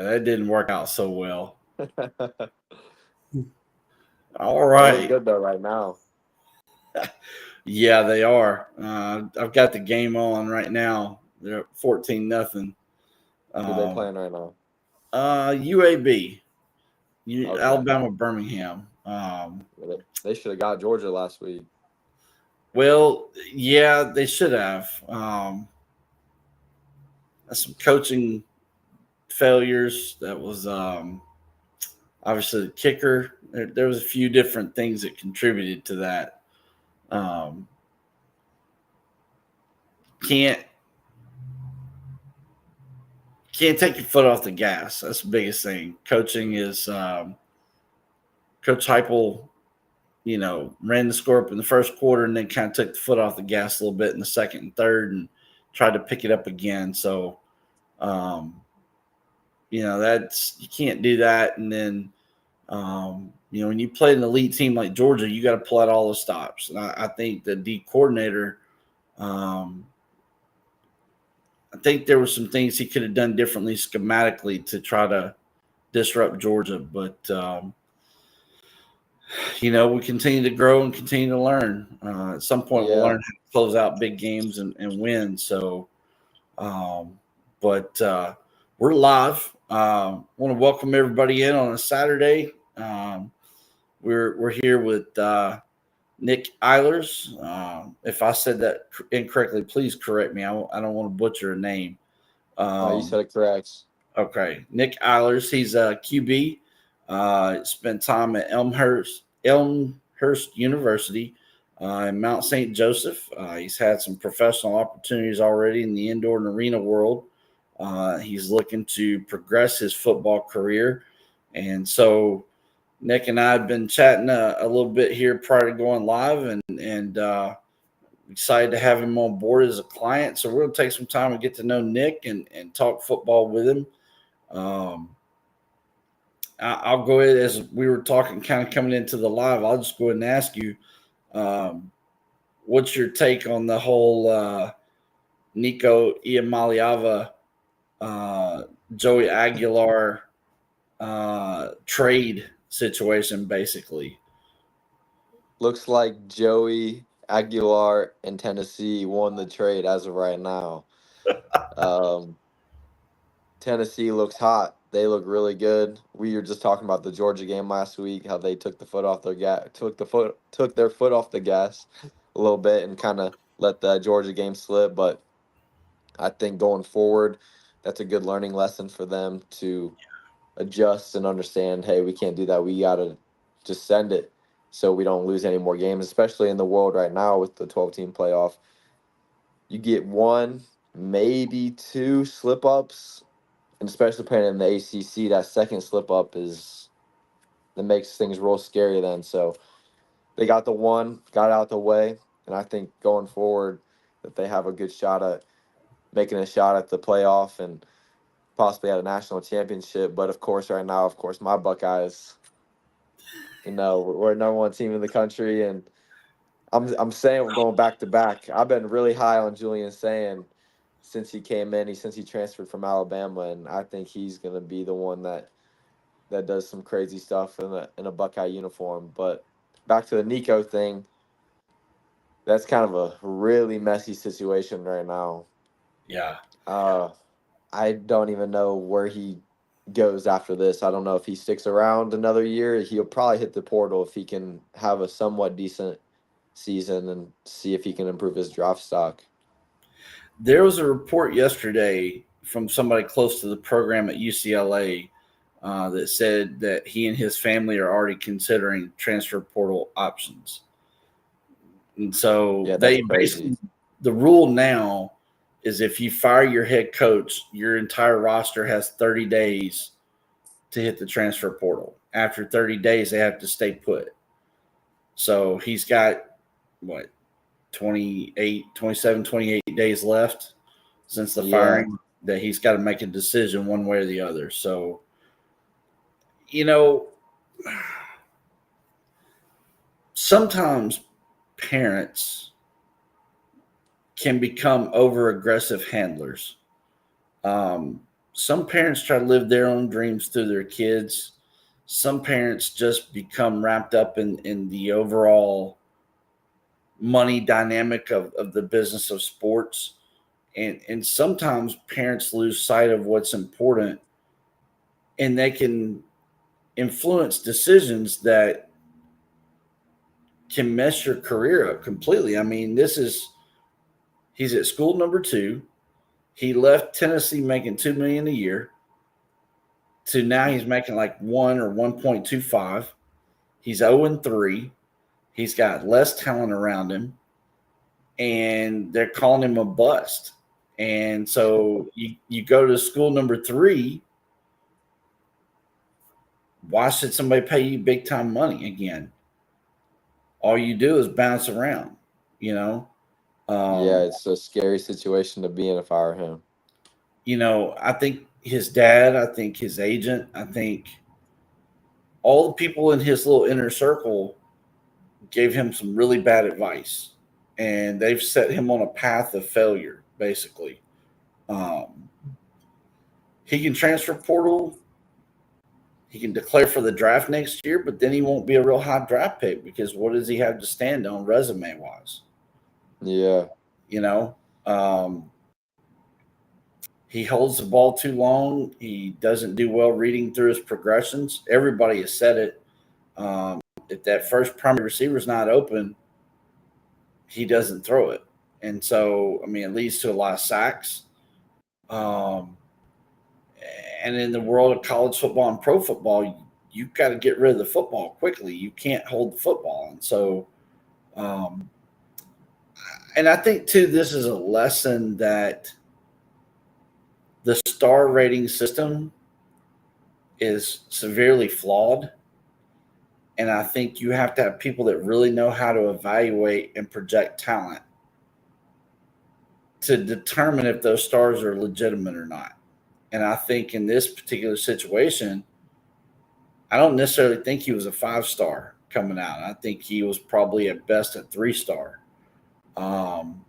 that didn't work out so well. All They're looking right. good though right now. Yeah, they are. I've got the game on right now. They're 14-0. Who they Um, playing right now? UAB, Okay. Alabama Birmingham. Well, they should have got Georgia last week. Well, yeah, they should have. Some coaching failures. That was obviously the kicker. There was a few different things that contributed to that. Um, can't can't take your foot off the gas. That's the biggest thing. Coaching is Coach Heupel. Ran the score up in the first quarter and then kind of took the foot off the gas a little bit in the second and third and tried to pick it up again. So, um, you can't do that. And then, when you play an elite team like Georgia, you got to pull out all the stops. And I think the D coordinator, um, I think there were some things he could have done differently schematically to try to disrupt Georgia. But, we continue to grow and continue to learn. At some point, we'll Yeah. learn how to close out big games and win. So, but we're live. Want to welcome everybody in on a Saturday. We're here with Nick Eilers. If I said that incorrectly, please correct me. I don't want to butcher a name. No, you said it correct. Okay, Nick Eilers. He's a QB. Spent time at Elmhurst University in Mount St. Joseph. He's had some professional opportunities already in the indoor and arena world. He's looking to progress his football career, and so Nick and I have been chatting a little bit here prior to going live, and excited to have him on board as a client. So we're going to take some time and get to know Nick and talk football with him. I'll go ahead, as we were talking, kind of coming into the live. I'll just go ahead and ask you, what's your take on the whole Nico Iamaleava, Joey Aguilar trade situation, basically? Looks like Joey Aguilar in Tennessee won the trade as of right now. Um, Tennessee looks hot. They look really good. We were just talking about the Georgia game last week, how they took their foot off the gas a little bit and kind of let the Georgia game slip. But I think going forward, that's a good learning lesson for them to adjust and understand. Hey, we can't do that. We gotta just send it so we don't lose any more games, especially in the world right now with the 12-team playoff. You get one, maybe two slip ups, and especially playing in the ACC, that second slip up that makes things real scary then. So they got the one, got out the way, and I think going forward that they have a good shot at making a shot at the playoff and possibly at a national championship. But of course, right now, of course, my Buckeyes, we're number one team in the country, and I'm saying we're going back to back. I've been really high on Julian Sand since he came in, since he transferred from Alabama, and I think he's gonna be the one that does some crazy stuff in a Buckeye uniform. But back to the Nico thing, that's kind of a really messy situation right now. Yeah. I don't even know where he goes after this. I don't know if he sticks around another year. He'll probably hit the portal if he can have a somewhat decent season and see if he can improve his draft stock. There was a report yesterday from somebody close to the program at UCLA that said that he and his family are already considering transfer portal options. And so Yeah, that's they crazy. basically, the rule now is if you fire your head coach, your entire roster has 30 days to hit the transfer portal. After 30 days, they have to stay put. So he's got, what, 27, 28 days left since the Yeah. firing, that he's got to make a decision one way or the other. So, you know, sometimes parents can become over aggressive handlers. some parents try to live their own dreams through their kids. Some parents just become wrapped up in the overall money dynamic of the business of sports. And sometimes parents lose sight of what's important, and they can influence decisions that can mess your career up completely. I mean, he's at school number two. He left Tennessee making 2 million a year to now he's making like 1 or 1.25. He's 0-3. He's got less talent around him, and they're calling him a bust. And so you go to school number three. Why should somebody pay you big time money again? All you do is bounce around, you know. Yeah, Um, it's a scary situation to be in if I were him. I think his dad, I think his agent, I think all the people in his little inner circle gave him some really bad advice, and they've set him on a path of failure. Basically, um, he can transfer portal. He can declare for the draft next year, but then he won't be a real high draft pick because what does he have to stand on resume wise? Yeah, You know, um, he holds the ball too long. He doesn't do well reading through his progressions. Everybody has said it. If that first primary receiver is not open, he doesn't throw it. And so, I mean, it leads to a lot of sacks. Um, and in the world of college football and pro football, you've got to get rid of the football quickly. You can't hold the football. And so, um, and I think, too, this is a lesson that the star rating system is severely flawed. And I think you have to have people that really know how to evaluate and project talent to determine if those stars are legitimate or not. And I think in this particular situation, I don't necessarily think he was a 5 star coming out. I think he was probably at best a 3 star. Um,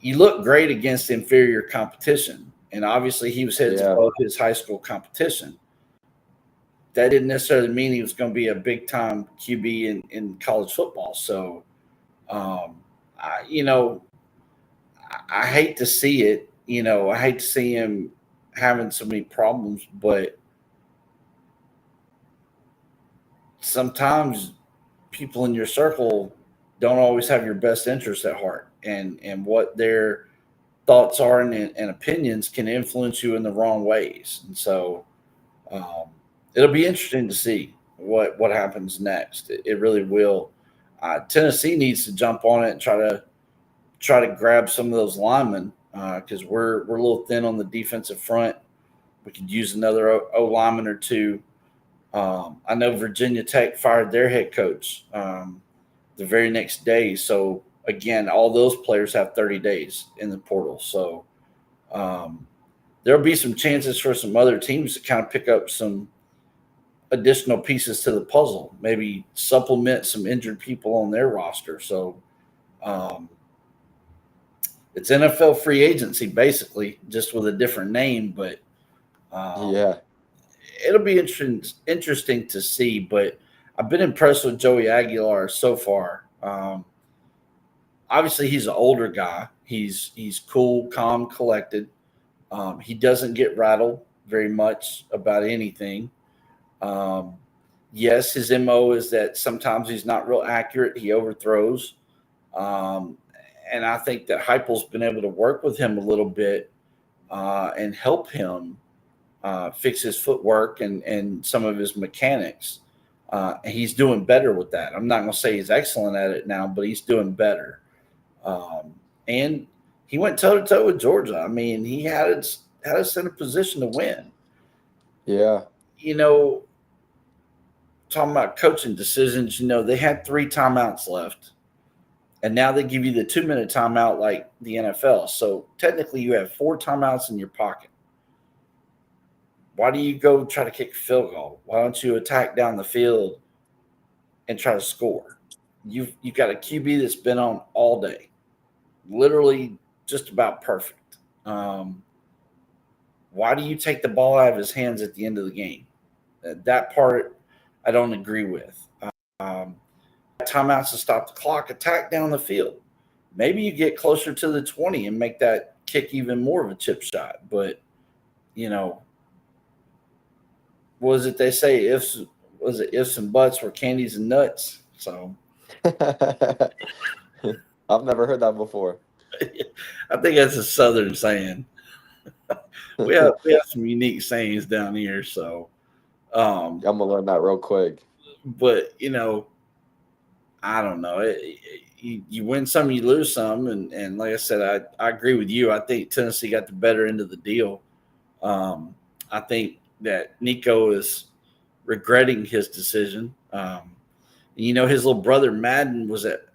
you look great against inferior competition. And obviously, he was heads yeah, above his high school competition. That didn't necessarily mean he was going to be a big time QB in college football. So, um, I, you know, I hate to see it. I hate to see him having so many problems, but sometimes people in your circle don't always have your best interest at heart, and what their thoughts are and opinions can influence you in the wrong ways. And so um, it'll be interesting to see what happens next. It really will. Tennessee needs to jump on it and try to grab some of those linemen because we're a little thin on the defensive front. We could use another O lineman or two. I know Virginia Tech fired their head coach the very next day. So again, all those players have 30 days in the portal. So um, there'll be some chances for some other teams to kind of pick up some additional pieces to the puzzle, maybe supplement some injured people on their roster. So um, it's NFL free agency basically, just with a different name, but um, yeah, it'll be interesting to see. But I've been impressed with Joey Aguilar so far. Obviously, he's an older guy. He's cool, calm, collected. He doesn't get rattled very much about anything. Um, yes, his mo is that sometimes he's not real accurate. He overthrows, um, and I think that Heupel's been able to work with him a little bit and help him fix his footwork and some of his mechanics. And he's doing better with that. I'm not going to say he's excellent at it now, but he's doing better. And he went toe to toe with Georgia. I mean, he had us in a position to win. yeah, You know, talking about coaching decisions, they had 3 timeouts left, and now they give you the 2 minute timeout like the NFL. So technically, you have 4 timeouts in your pocket. Why do you go try to kick a field goal? Why don't you attack down the field and try to score? You've got a QB that's been on all day, literally just about perfect. why do you take the ball out of his hands at the end of the game? That part I don't agree with. Um, Timeouts to stop the clock, attack down the field. Maybe you get closer to the 20 and make that kick even more of a chip shot. But, you know, what was it they say? Ifs was it ifs and buts were candies and nuts. So I've never heard that before. I think that's a southern saying. We have some unique sayings down here. So, um, I'm gonna learn that real quick. but I don't know. You win some, you lose some, and like I said, I agree with you. I think Tennessee got the better end of the deal. I think that Nico is regretting his decision. His little brother Madden was at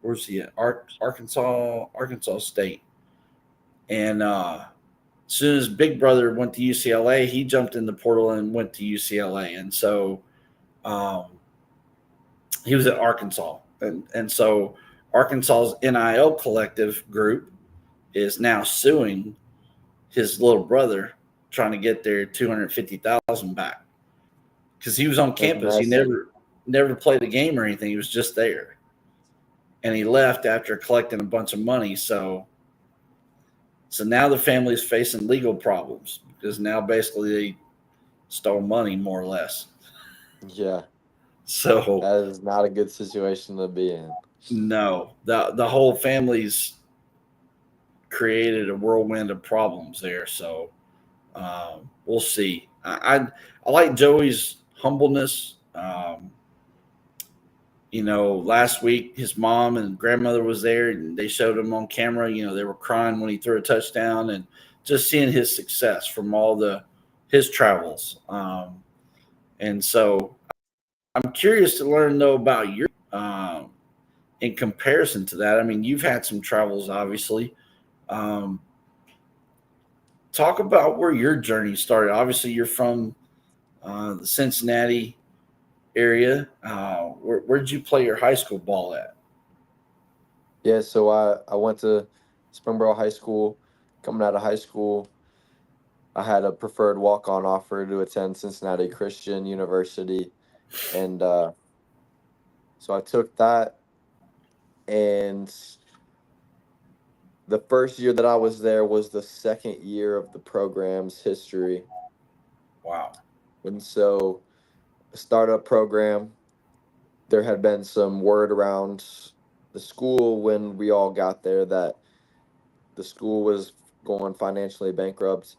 where's he at? Arkansas State, and as soon as Big Brother went to UCLA, he jumped in the portal and went to UCLA, and so um, he was at Arkansas, and so Arkansas's NIL collective group is now suing his little brother, trying to get their 250,000 back because he was on That's campus. He messy. never played a game or anything. He was just there, and he left after collecting a bunch of money. So now the family is facing legal problems because now basically they stole money more or less. Yeah, So that is not a good situation to be in. no, the whole family's created a whirlwind of problems there. So we'll see. I like Joey's humbleness. Last week his mom and grandmother was there, and they showed him on camera. They were crying when he threw a touchdown, and just seeing his success from all the his travels. And so I'm curious to learn though about your in comparison to that. I mean, you've had some travels, obviously. Um, Talk about where your journey started. Obviously, you're from the Cincinnati area. Where did you play your high school ball at? Yeah, so I went to Springboro High School. Coming out of high school, I had a preferred walk-on offer to attend Cincinnati Christian University, and so I took that. And the first year that I was there was the second year of the program's history, Wow. and so a startup program. There had been some word around the school when we all got there that the school was going financially bankrupt.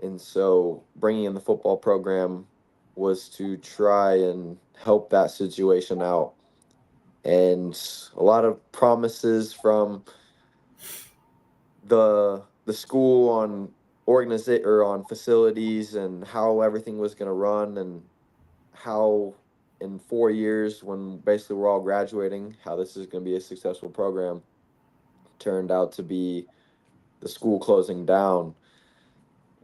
And so bringing in the football program was to try and help that situation out. And a lot of promises from the school on organization or on facilities and how everything was going to run, and how in 4 years when basically we're all graduating, how this is going to be a successful program, turned out to be the school closing down.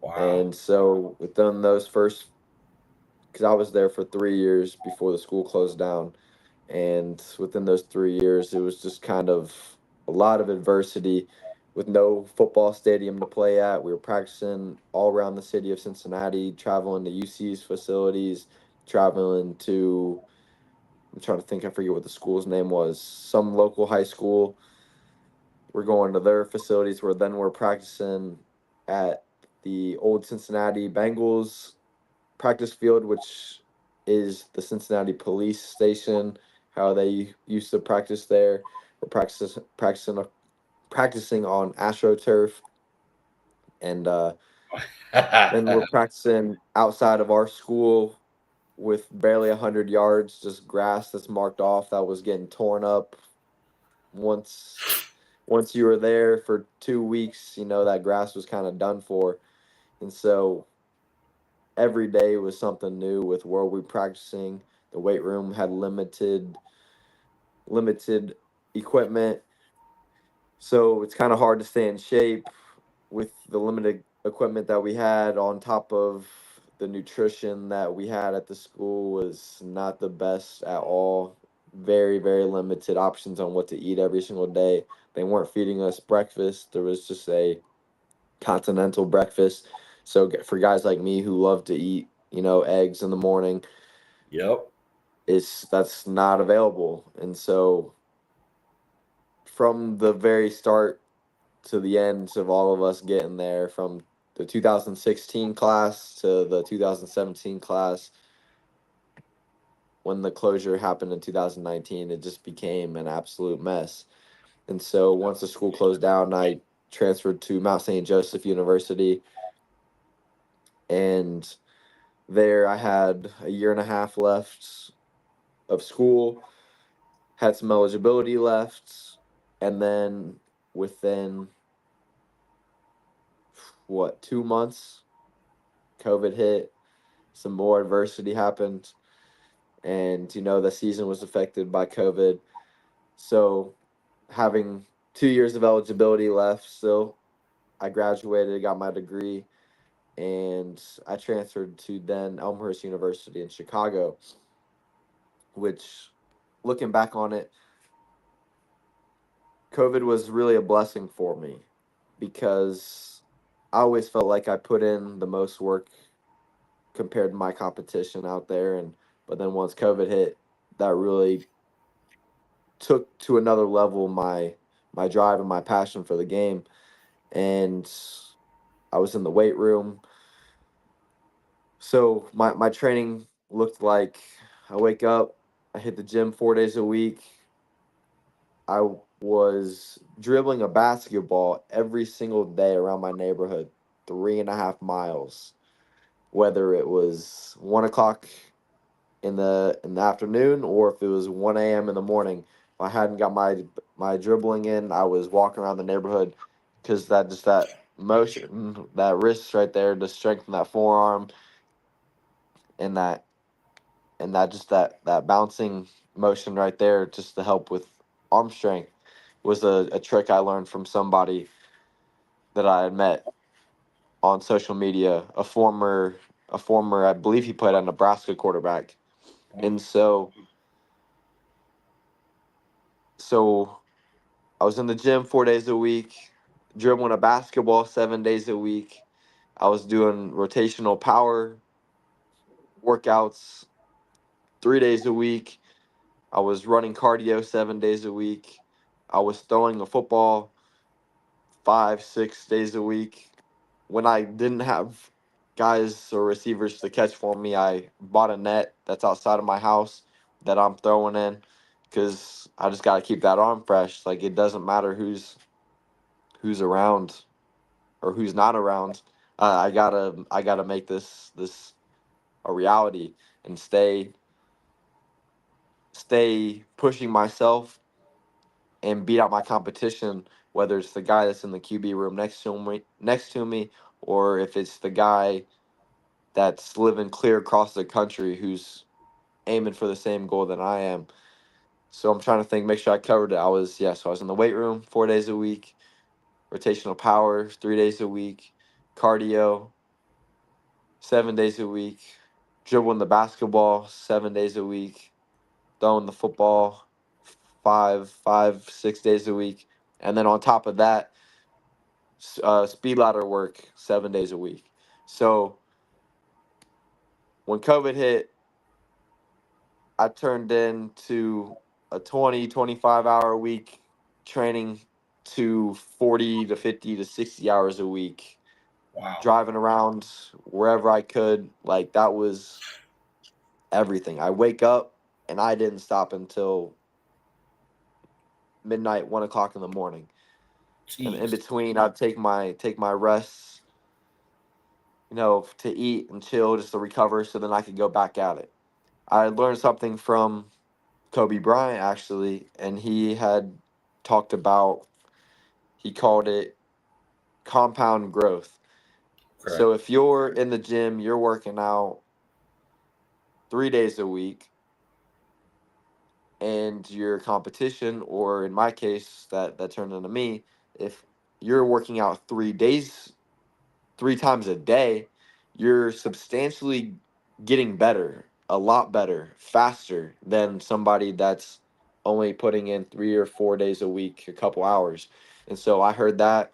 Wow. And so within those first, because I was there for 3 years before the school closed down, and within those 3 years, it was just kind of a lot of adversity with no football stadium to play at. We were practicing all around the city of Cincinnati, traveling to UC's facilities, traveling to, I'm trying to think, I forget what the school's name was, some local high school. We're going to their facilities where then we're practicing at the old Cincinnati Bengals practice field, which is the Cincinnati police station, how they used to practice there. We're practicing on AstroTurf, and then we're practicing outside of our school with barely 100 yards, just grass that's marked off that was getting torn up. Once you were there for 2 weeks, that grass was kind of done for, and so every day was something new with where we practicing. The weight room had limited equipment, so it's kind of hard to stay in shape with the limited equipment that we had. On top of the nutrition that we had at the school was not the best at all. Very, very limited options on what to eat every single day. They weren't feeding us breakfast. There was just a continental breakfast. So for guys like me who love to eat, eggs in the morning, Yep. that's not available. And so from the very start to the end of all of us getting there, from the 2016 class to the 2017 class, when the closure happened in 2019, it just became an absolute mess. And so once the school closed down, I transferred to Mount St. Joseph University. And there I had a year and a half left of school, had some eligibility left. And then within, 2 months, COVID hit, some more adversity happened. And, the season was affected by COVID. So having 2 years of eligibility left still, I graduated, got my degree, and I transferred to then Elmhurst University in Chicago, which, looking back on it, COVID was really a blessing for me because I always felt like I put in the most work compared to my competition out there. And but then once COVID hit, that really took to another level my drive and my passion for the game. And I was in the weight room. So my training looked like I wake up, I hit the gym 4 days a week. I was dribbling a basketball every single day around my neighborhood, 3.5 miles, whether it was 1 o'clock in the afternoon or if it was 1 a.m. in the morning. If I hadn't got my dribbling in, I was walking around the neighborhood because that motion, that wrist right there to strengthen that forearm, and that bouncing motion right there just to help with arm strength was a trick I learned from somebody that I had met on social media, a former I believe he played a Nebraska quarterback. And so I was in the gym 4 days a week, dribbling a basketball 7 days a week. I was doing rotational power workouts 3 days a week. I was running cardio 7 days a week. I was throwing a football 5, 6 days a week. When I didn't have guys or receivers to catch for me, I bought a net that's outside of my house that I'm throwing in because I just got to keep that arm fresh. Like it doesn't matter who's around or who's not around. I gotta make this a reality and stay pushing myself and beat out my competition, whether it's the guy that's in the QB room next to me, or if it's the guy that's living clear across the country who's aiming for the same goal that I am. So I'm trying to think, make sure I covered it. So I was in the weight room 4 days a week, rotational power 3 days a week, cardio 7 days a week, dribbling the basketball 7 days a week, throwing the football 6 days a week, and then on top of that, speed ladder work 7 days a week. So when COVID hit, I turned into a 20, 25 hour a week training to 40 to 50 to 60 hours a week, Wow. driving around wherever I could. Like that was everything. I wake up and I didn't stop until midnight, 1 o'clock in the morning. And in Jeez. between, I'd take my rests, to eat and chill just to recover, so then I could go back at it. I learned something from Kobe Bryant actually, and he had talked about, he called it compound growth. So Correct. if you're in the gym, you're working out 3 days a week, and your competition, or in my case, that turned into me, if you're working out 3 days, 3 times a day, you're substantially getting better, a lot better, faster than somebody that's only putting in 3 or 4 days a week, a couple hours. And so I heard that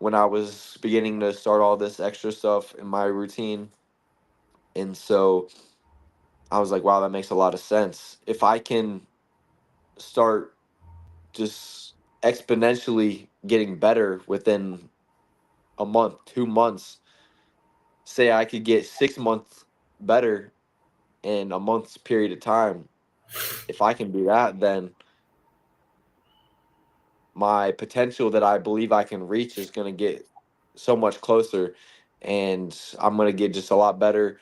when I was beginning to start all this extra stuff in my routine. And so I was like, wow, that makes a lot of sense. If I can start just exponentially getting better within a month, 2 months, say I could get 6 months better in a month's period of time. If I can do that, then my potential that I believe I can reach is going to get so much closer. And I'm going to get just a lot better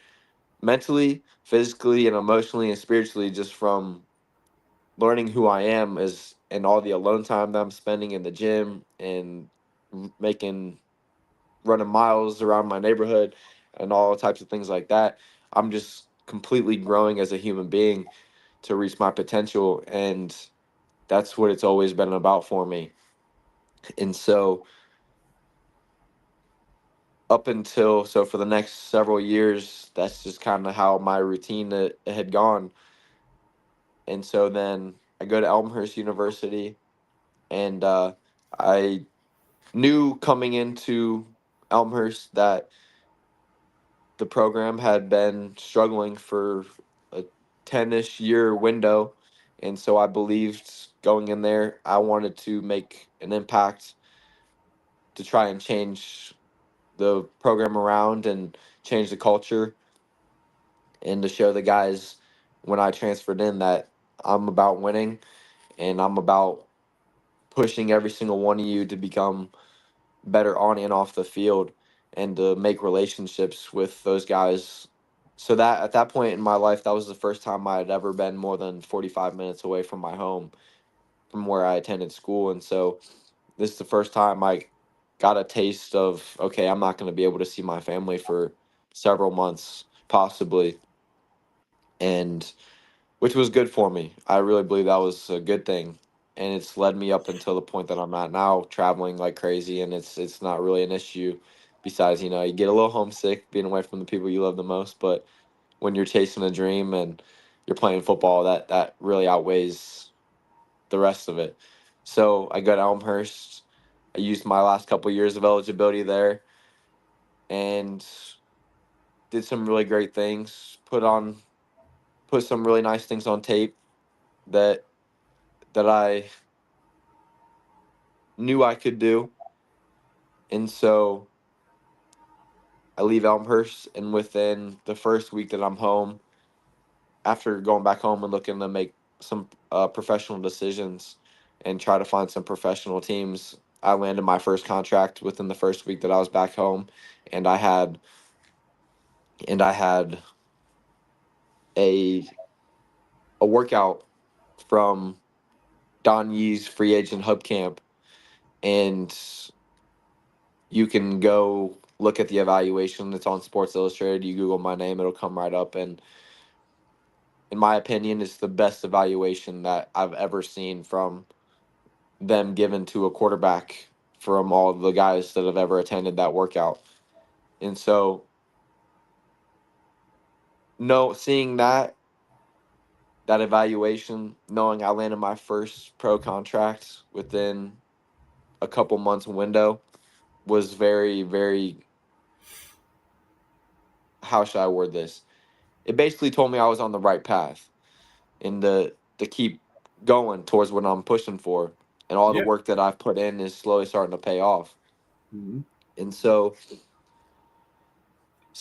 mentally, physically, and emotionally and spiritually just from learning who I am as and all the alone time that I'm spending in the gym and making running miles around my neighborhood and all types of things like that. I'm just completely growing as a human being to reach my potential, and that's what it's always been about for me. And so up until so for the next several years, that's just kind of how my routine had gone. And so then I go to Elmhurst University, and I knew coming into Elmhurst that the program had been struggling for a 10-ish year window. And so I believed going in there, I wanted to make an impact to try and change the program around and change the culture, and to show the guys when I transferred in that I'm about winning and I'm about pushing every single one of you to become better on and off the field and to make relationships with those guys. So that at that point in my life, that was the first time I had ever been more than 45 minutes away from my home, from where I attended school. And so this is the first time I got a taste of, okay, I'm not going to be able to see my family for several months, possibly. And which was good for me. I really believe that was a good thing. And it's led me up until the point that I'm at now, traveling like crazy, and it's not really an issue. Besides, you get a little homesick being away from the people you love the most, but when you're chasing a dream and you're playing football, that really outweighs the rest of it. So I got Elmhurst. I used my last couple years of eligibility there and did some really great things. Put some really nice things on tape that I knew I could do. And so I leave Elmhurst, and within the first week that I'm home, after going back home and looking to make some professional decisions and try to find some professional teams, I landed my first contract within the first week that I was back home, and I had a workout from Don Yee's free agent hub camp, and you can go look at the evaluation. It's on Sports Illustrated. You Google my name, it'll come right up. And in my opinion, it's the best evaluation that I've ever seen from them given to a quarterback from all the guys that have ever attended that workout. And so, no, seeing that evaluation, knowing I landed my first pro contract within a couple months window was very, very, how should I word this? It basically told me I was on the right path and to keep going towards what I'm pushing for. And all the Yeah. work that I've put in is slowly starting to pay off. Mhm. And so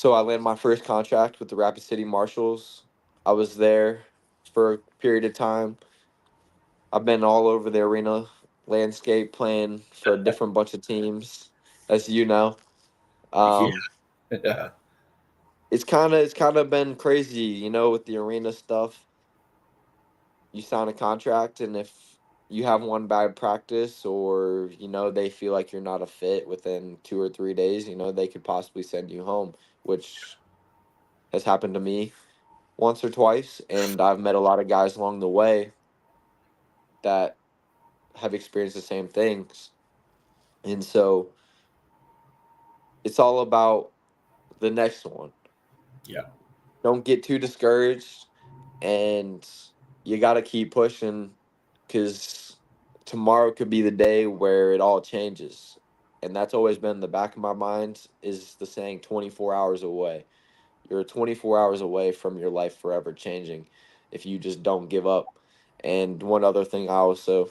I landed my first contract with the Rapid City Marshals. I was there for a period of time. I've been all over the arena landscape playing for a different bunch of teams, as you know. Yeah. Um, it's kind of been crazy, with the arena stuff. You sign a contract, and if you have one bad practice, or they feel like you're not a fit within 2 or 3 days, they could possibly send you home, which has happened to me once or twice, and I've met a lot of guys along the way that have experienced the same things. And so it's all about the next one. Yeah. Don't get too discouraged, and you got to keep pushing, because tomorrow could be the day where it all changes. and that's always been in the back of my mind, is the saying 24 hours away. You're 24 hours away from your life forever changing if you just don't give up. And one other thing I also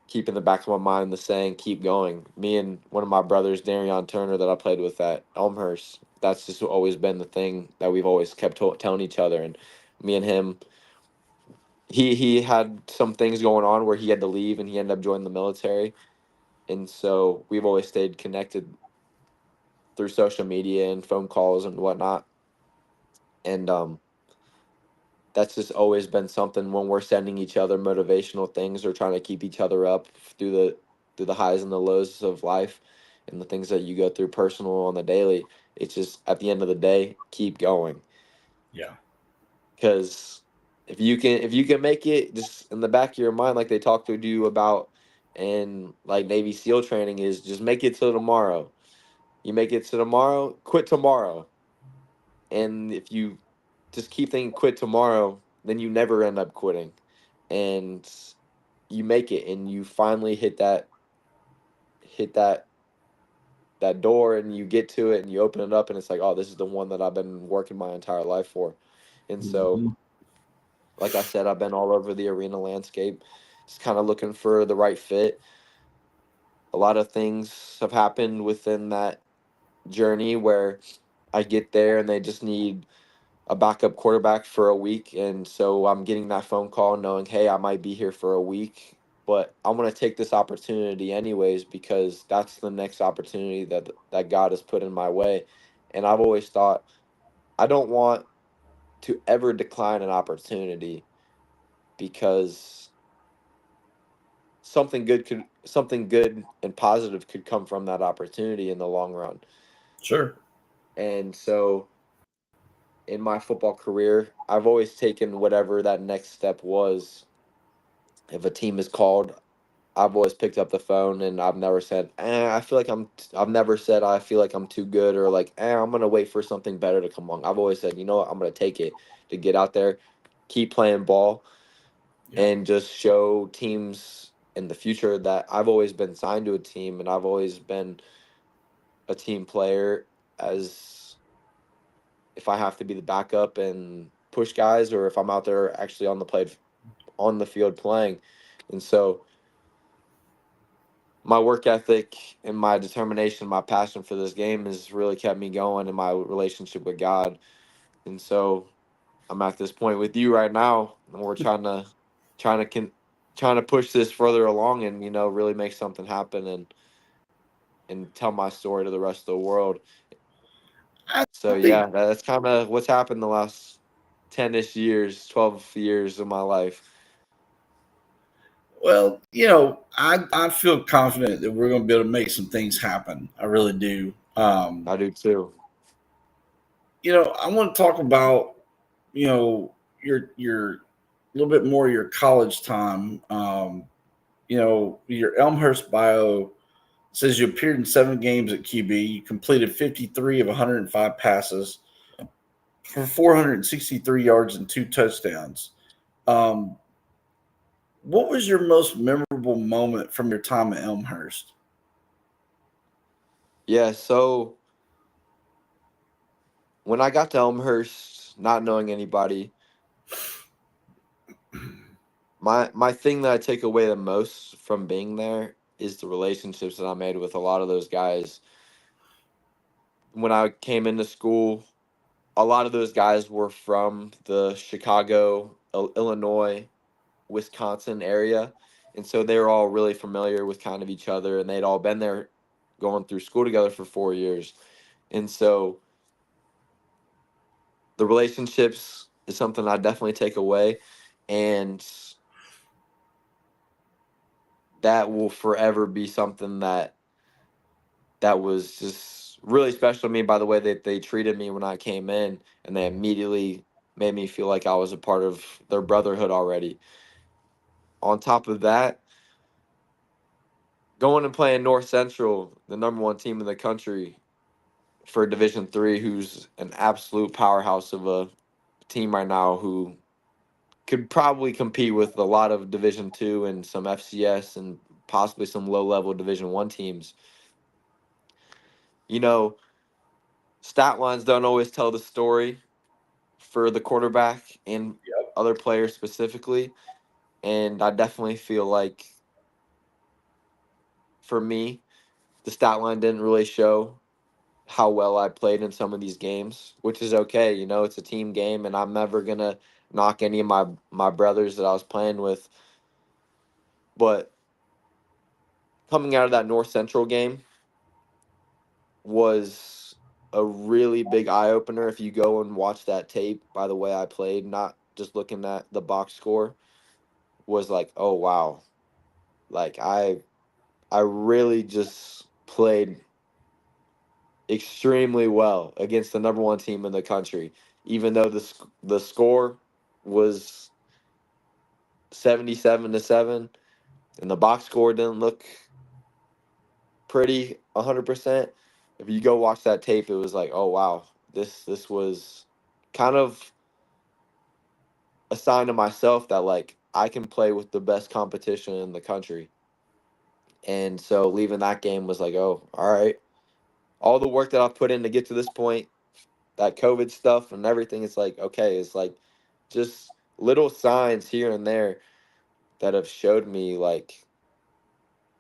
keep in the back of my mind, the saying keep going. Me and one of my brothers, Darion Turner, that I played with at Elmhurst, that's just always been the thing that we've always kept telling each other. And me and him, he had some things going on where he had to leave and he ended up joining the military. And so we've always stayed connected through social media and phone calls and whatnot. And that's just always been something when we're sending each other motivational things or trying to keep each other up through the highs and the lows of life and the things that you go through personal on the daily. It's just at the end of the day, keep going. Yeah. Because if you can make it just in the back of your mind, like they talk to you about in like Navy SEAL training, is just make it till tomorrow. You make it to tomorrow, quit tomorrow. And if you just keep thinking quit tomorrow, then you never end up quitting. And you make it and you finally hit that door and you get to it and you open it up and it's like, oh, this is the one that I've been working my entire life for. And so, Mhm. like I said, I've been all over the arena landscape, just kind of looking for the right fit. A lot of things have happened within that journey where I get there and they just need a backup quarterback for a week. And so I'm getting that phone call knowing, hey, I might be here for a week, but I want to take this opportunity anyways because that's the next opportunity that God has put in my way. And I've always thought I don't want to ever decline an opportunity because something good and positive could come from that opportunity in the long run. Sure. And so in my football career, I've always taken whatever that next step was. If a team is called, I've always picked up the phone and I've never said, I feel like I've never said I feel like I'm too good or like, I'm going to wait for something better to come along. I've always said, you know what, I'm going to take it to get out there, keep playing ball, Yeah. and just show teams in the future that I've always been signed to a team and I've always been a team player as if I have to be the backup and push guys or if I'm out there actually on the field playing. And so my work ethic and my determination, my passion for this game has really kept me going in my relationship with God. And so I'm at this point with you right now, and we're trying to con- trying to push this further along and really make something happen and tell my story to the rest of the world. I So think, yeah, that's kind of what's happened the last 10ish years, 12 years of my life. well, I feel confident that we're going to be able to make some things happen. I really do. I do too. I want to talk about, your a little bit more your college time. Your Elmhurst bio says you appeared in 7 games at QB. You completed 53 of 105 passes for 463 yards and 2 touchdowns. Um, what was your most memorable moment from your time at Elmhurst? Yeah, so when I got to Elmhurst, not knowing anybody, my thing that I take away the most from being there is the relationships that I made with a lot of those guys. When I came into school, a lot of those guys were from the Chicago, Illinois, Wisconsin area. And so they were all really familiar with kind of each other and they'd all been there going through school together for 4 years. And so the relationships is something I definitely take away. And that will forever be something that was just really special to me by the way that they treated me when I came in, and they immediately made me feel like I was a part of their brotherhood already. On top of that, going and playing North Central, the number one team in the country for Division 3, who's an absolute powerhouse of a team right now, who could probably compete with a lot of Division 2 and some FCS and possibly some low-level Division I teams. You know, stat lines don't always tell the story for the quarterback and Yep. other players specifically. And I definitely feel like for me, the stat line didn't really show how well I played in some of these games, which is okay. You know, it's a team game, and I'm never gonna knock any of my brothers that I was playing with. But coming out of that North Central game was a really big eye opener. If you go and watch that tape, by the way I played, not just looking at the box score, was like, oh wow, like I really just played extremely well against the number one team in the country, even though the score was 77-7, and the box score didn't look pretty 100%. If you go watch that tape, it was like, oh wow, this was kind of a sign to myself that like I can play with the best competition in the country. And so leaving that game was like, oh, all right. All the work that I've put in to get to this point, that COVID stuff and everything, it's like, okay, it's like just little signs here and there that have showed me like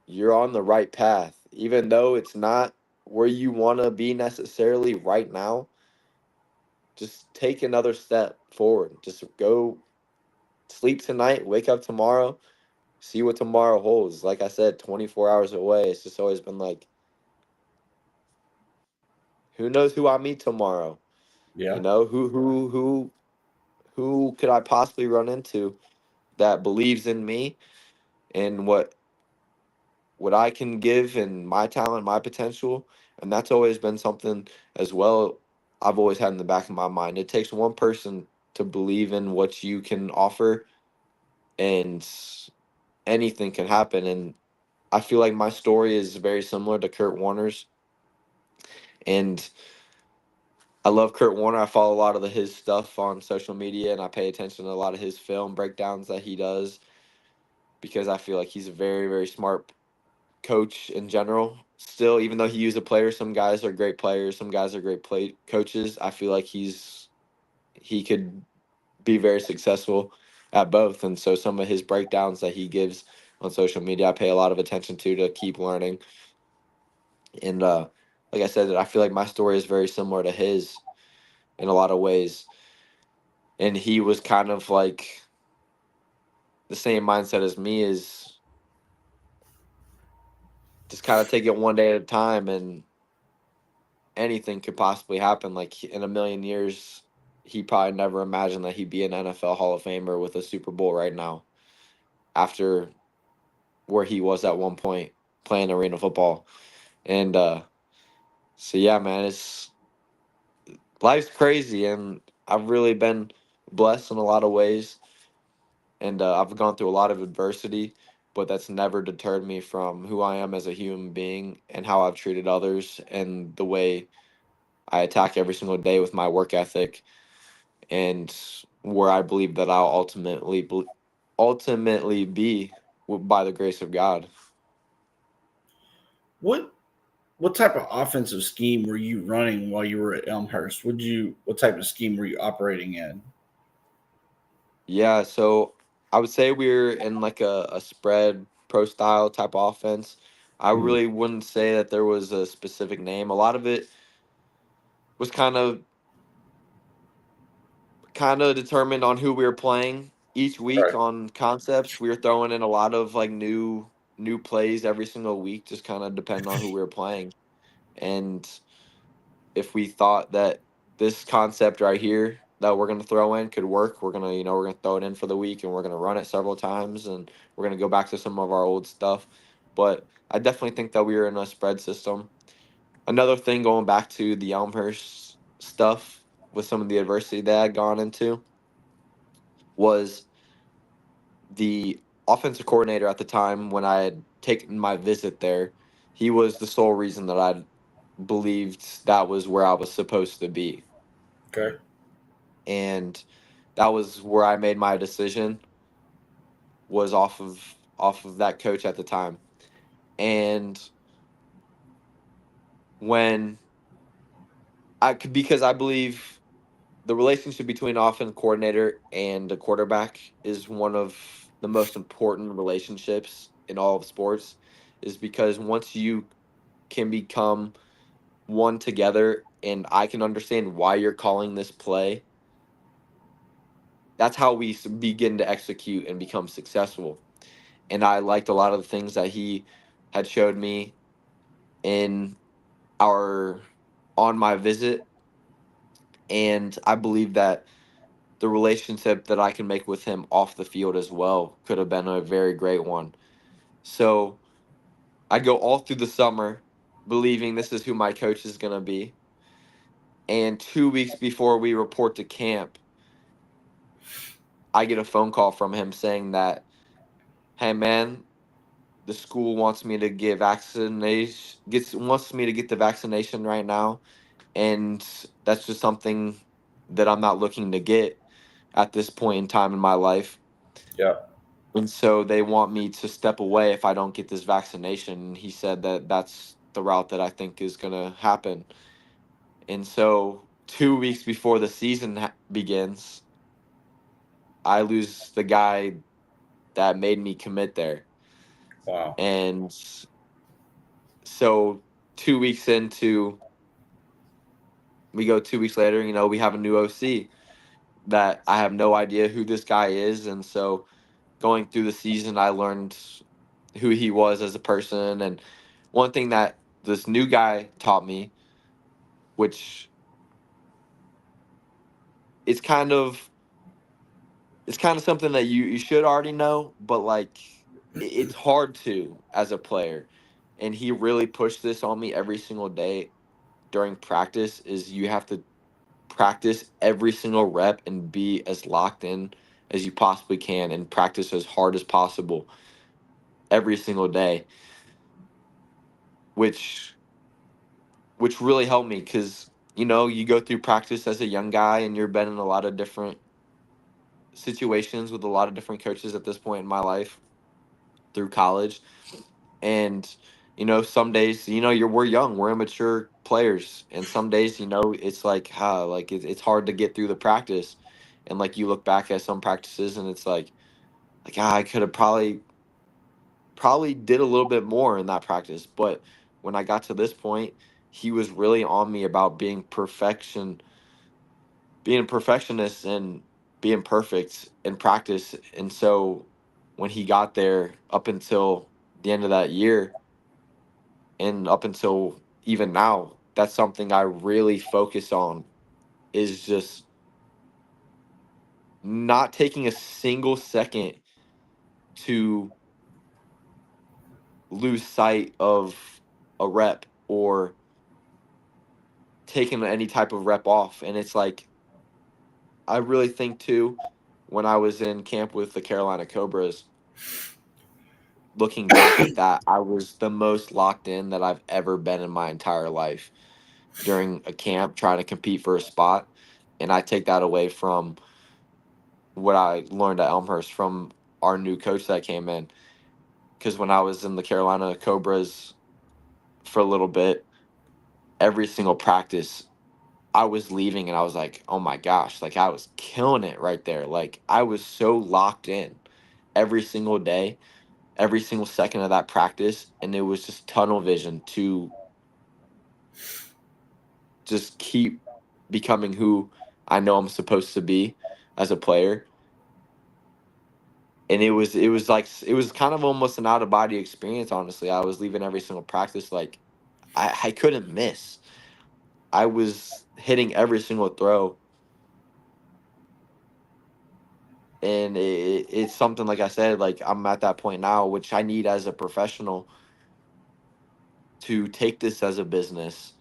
you're on the right path. Even though it's not where you want to be necessarily right now, just take another step forward. Just go sleep tonight, wake up tomorrow, see what tomorrow holds. Like I said, 24 hours away. It's just always been like, who knows who I meet tomorrow? You Yeah. know, who could I possibly run into that believes in me and what I can give and my talent, my potential. And that's always been something as well I've always had in the back of my mind. It takes one person to believe in what you can offer, and anything can happen. And I feel like my story is very similar to Kurt Warner's. And I love Kurt Warner. I follow a lot of his stuff on social media, and I pay attention to a lot of his film breakdowns that he does because I feel like he's a very, very smart coach in general. Still, even though he used a player, some guys are great players, some guys are great play coaches. I feel like he could be very successful at both. And so some of his breakdowns that he gives on social media, I pay a lot of attention to keep learning. And like I said, I feel like my story is very similar to his in a lot of ways. And he was kind of like the same mindset as me, is just kind of take it one day at a time, and anything could possibly happen. Like in a million years, he probably never imagined that he'd be an NFL Hall of Famer with a Super Bowl right now after where he was at one point playing arena football. And so yeah, man, it's life's crazy, and I've really been blessed in a lot of ways, and I've gone through a lot of adversity, but that's never deterred me from who I am as a human being and how I've treated others and the way I attack every single day with my work ethic, and where I believe that I'll ultimately be by the grace of God. What what type of offensive scheme were you running while you were at Elmhurst? What type of scheme were you operating in? Yeah, so I would say we're in like a spread pro style type offense. I Hmm. really wouldn't say that there was a specific name. A lot of it was kind of determined on who we were playing each week Right. on concepts. We were throwing in a lot of like new plays every single week, just kind of depending on who we were playing. And if we thought that this concept right here that we're going to throw in could work, we're going to throw it in for the week, and we're going to run it several times, and we're going to go back to some of our old stuff. But I definitely think that we were in a spread system. Another thing, going back to the Elmhurst stuff with some of the adversity that I'd gone into, was the offensive coordinator at the time when I had taken my visit there. He was the sole reason that I believed that was where I was supposed to be. Okay. And that was where I made my decision, was off of that coach at the time. And when I could, because I believe the relationship between offense coordinator and the quarterback is one of the most important relationships in all of sports, is because once you can become one together and I can understand why you're calling this play, that's how we begin to execute and become successful. And I liked a lot of the things that he had showed me in our on my visit, and I believe that the relationship that I can make with him off the field as well could have been a very great one. So I go all through the summer believing this is who my coach is going to be. And 2 weeks before we report to camp, I get a phone call from him saying that, hey man, the school wants me to get vaccination, wants me to get the vaccination right now, and that's just something that I'm not looking to get at this point in time in my life. Yeah. And so they want me to step away if I don't get this vaccination. He said that that's the route that I think is going to happen. And so 2 weeks before the season begins, I lose the guy that made me commit there. Wow. And so 2 weeks into, we go 2 weeks later, we have a new OC that I have no idea who this guy is. And so going through the season, I learned who he was as a person. And one thing that this new guy taught me, which it's kind of it's kind of something that you should already know, but like it's hard to as a player. And he really pushed this on me every single day during practice, is you have to practice every single rep and be as locked in as you possibly can and practice as hard as possible every single day, which really helped me because you go through practice as a young guy and you're been in a lot of different situations with a lot of different coaches at this point in my life through college. And some days we're young, we're immature players, and some days it's like it's hard to get through the practice. And like you look back at some practices and it's like I could have probably did a little bit more in that practice. But when I got to this point, he was really on me about being a perfectionist and being perfect in practice. And so when he got there, up until the end of that year and up until even now, that's something I really focus on, is just not taking a single second to lose sight of a rep or taking any type of rep off. And it's like, I really think too, when I was in camp with the Carolina Cobras, looking back at that, I was the most locked in that I've ever been in my entire life during a camp trying to compete for a spot. And I take that away from what I learned at Elmhurst from our new coach that came in. Because when I was in the Carolina Cobras for a little bit, every single practice, I was leaving and I was like, oh my gosh, like I was killing it right there. Like I was so locked in every single day, every single second of that practice. And it was just tunnel vision to just keep becoming who I know I'm supposed to be as a player. And it was kind of almost an out of body experience, honestly. I was leaving every single practice like I couldn't miss. I was hitting every single throw, and it's something, like I said, like I'm at that point now, which I need as a professional to take this as a business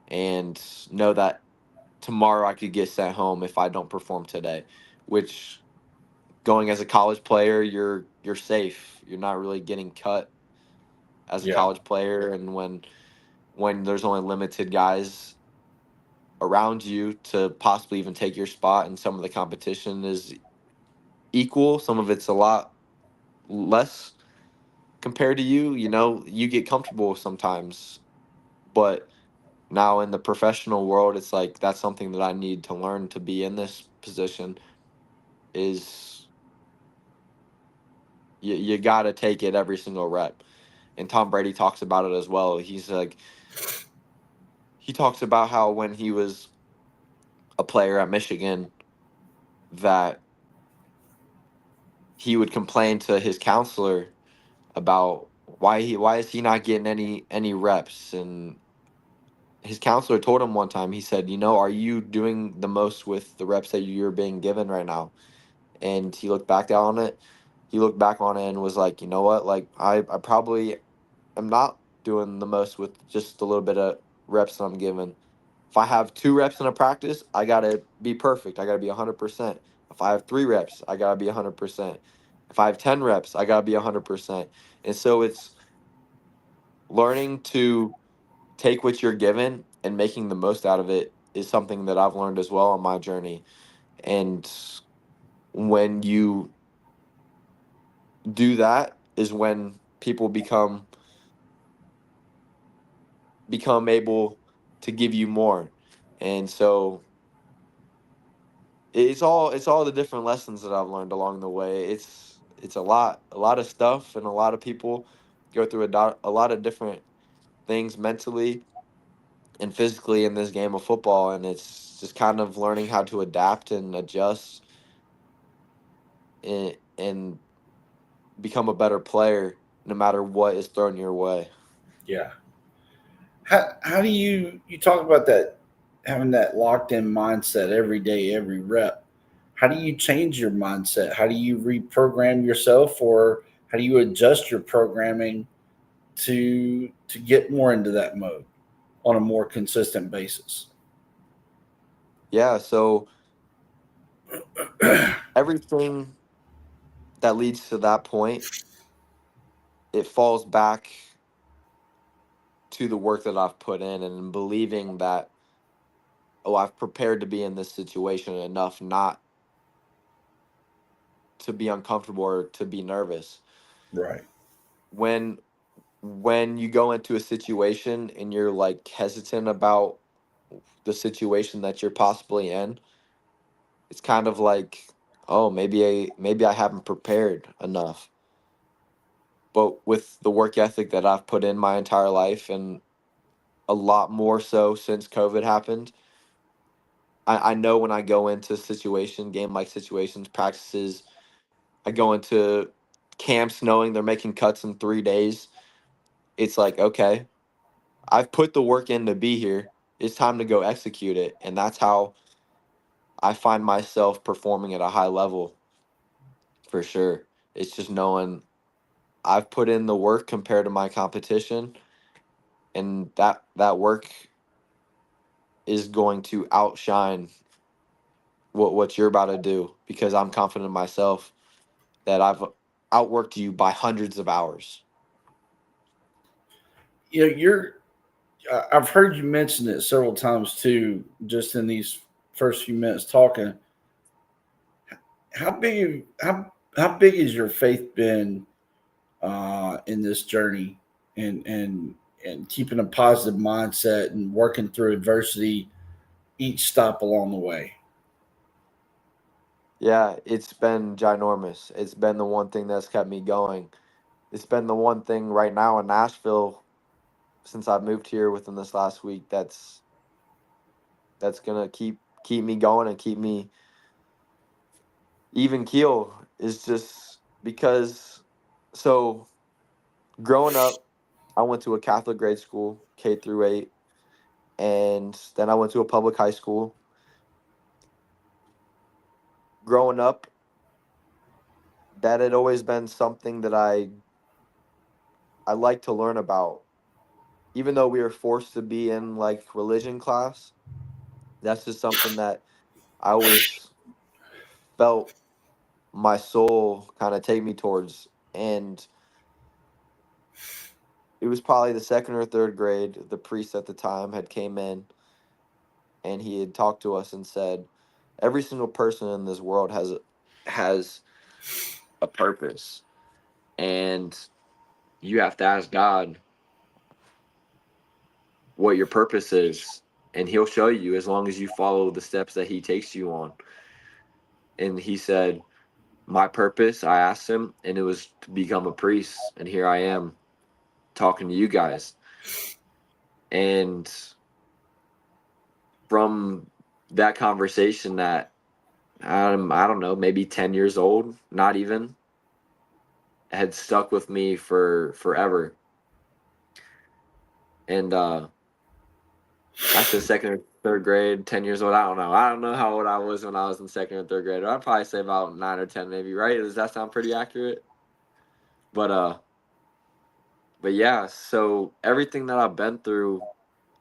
and know that tomorrow I could get sent home if I don't perform today. Which, going as a college player, you're safe. You're not really getting cut as a Yeah. college player, and when there's only limited guys around you to possibly even take your spot, and some of the competition is equal, some of it's a lot less, compared to you, you get comfortable sometimes. But now in the professional world, it's like that's something that I need to learn to be in this position is you got to take it every single rep. And Tom Brady talks about it as well. He's like, he talks about how when he was a player at Michigan, that he would complain to his counselor about why is he not getting any reps. And his counselor told him one time, he said, are you doing the most with the reps that you're being given right now? And he looked back on it and was like, you know what, like I probably am not doing the most with just a little bit of reps that I'm given. If I have 2 reps in a practice, I gotta be perfect. I gotta be 100%. If I have 3 reps, I gotta be 100%. If I have 10 reps, I gotta be 100%. And so it's learning to take what you're given and making the most out of it is something that I've learned as well on my journey. And when you do that is when people become able to give you more. And so it's all the different lessons that I've learned along the way. It's a lot of stuff, and a lot of people go through a lot of different things mentally and physically in this game of football, and it's just kind of learning how to adapt and adjust and become a better player no matter what is thrown your way. Yeah. How do you talk about that, having that locked in mindset every day, every rep? How do you change your mindset? How do you reprogram yourself, or how do you adjust your programming to get more into that mode on a more consistent basis? Yeah, so everything that leads to that point, it falls back to the work that I've put in and believing that, oh, I've prepared to be in this situation enough not to be uncomfortable or to be nervous. Right. When when you go into a situation and you're like hesitant about the situation that you're possibly in, it's kind of like, oh, maybe I haven't prepared enough. But with the work ethic that I've put in my entire life, and a lot more so since COVID happened, I know when I go into game like situations, practices, I go into camps knowing they're making cuts in 3 days. It's like, okay, I've put the work in to be here. It's time to go execute it. And that's how I find myself performing at a high level for sure. It's just knowing I've put in the work compared to my competition, and that work is going to outshine what you're about to do because I'm confident in myself that I've outworked you by hundreds of hours. You're. I've heard you mention it several times too, just in these first few minutes talking. How big? How big has your faith been in this journey, and keeping a positive mindset and working through adversity each stop along the way? Yeah, it's been ginormous. It's been the one thing that's kept me going. It's been the one thing right now in Nashville since I've moved here within this last week that's gonna keep me going and keep me even keel is just because so growing up I went to a Catholic grade school, K through 8, and then I went to a public high school. Growing up, that had always been something that I like to learn about. Even though we were forced to be in like religion class, that's just something that I always felt my soul kind of take me towards. And it was probably the second or third grade, the priest at the time had came in and he had talked to us and said, every single person in this world has a purpose. And you have to ask God what your purpose is, and He'll show you as long as you follow the steps that He takes you on. And he said, my purpose, I asked him, and it was to become a priest. And here I am talking to you guys. And from that conversation that I don't know, maybe 10 years old, not even, had stuck with me for forever. And I said second or third grade, 10 years old. I don't know. I don't know how old I was when I was in second or third grade. I'd probably say about 9 or 10, maybe, right? Does that sound pretty accurate? But yeah, so everything that I've been through,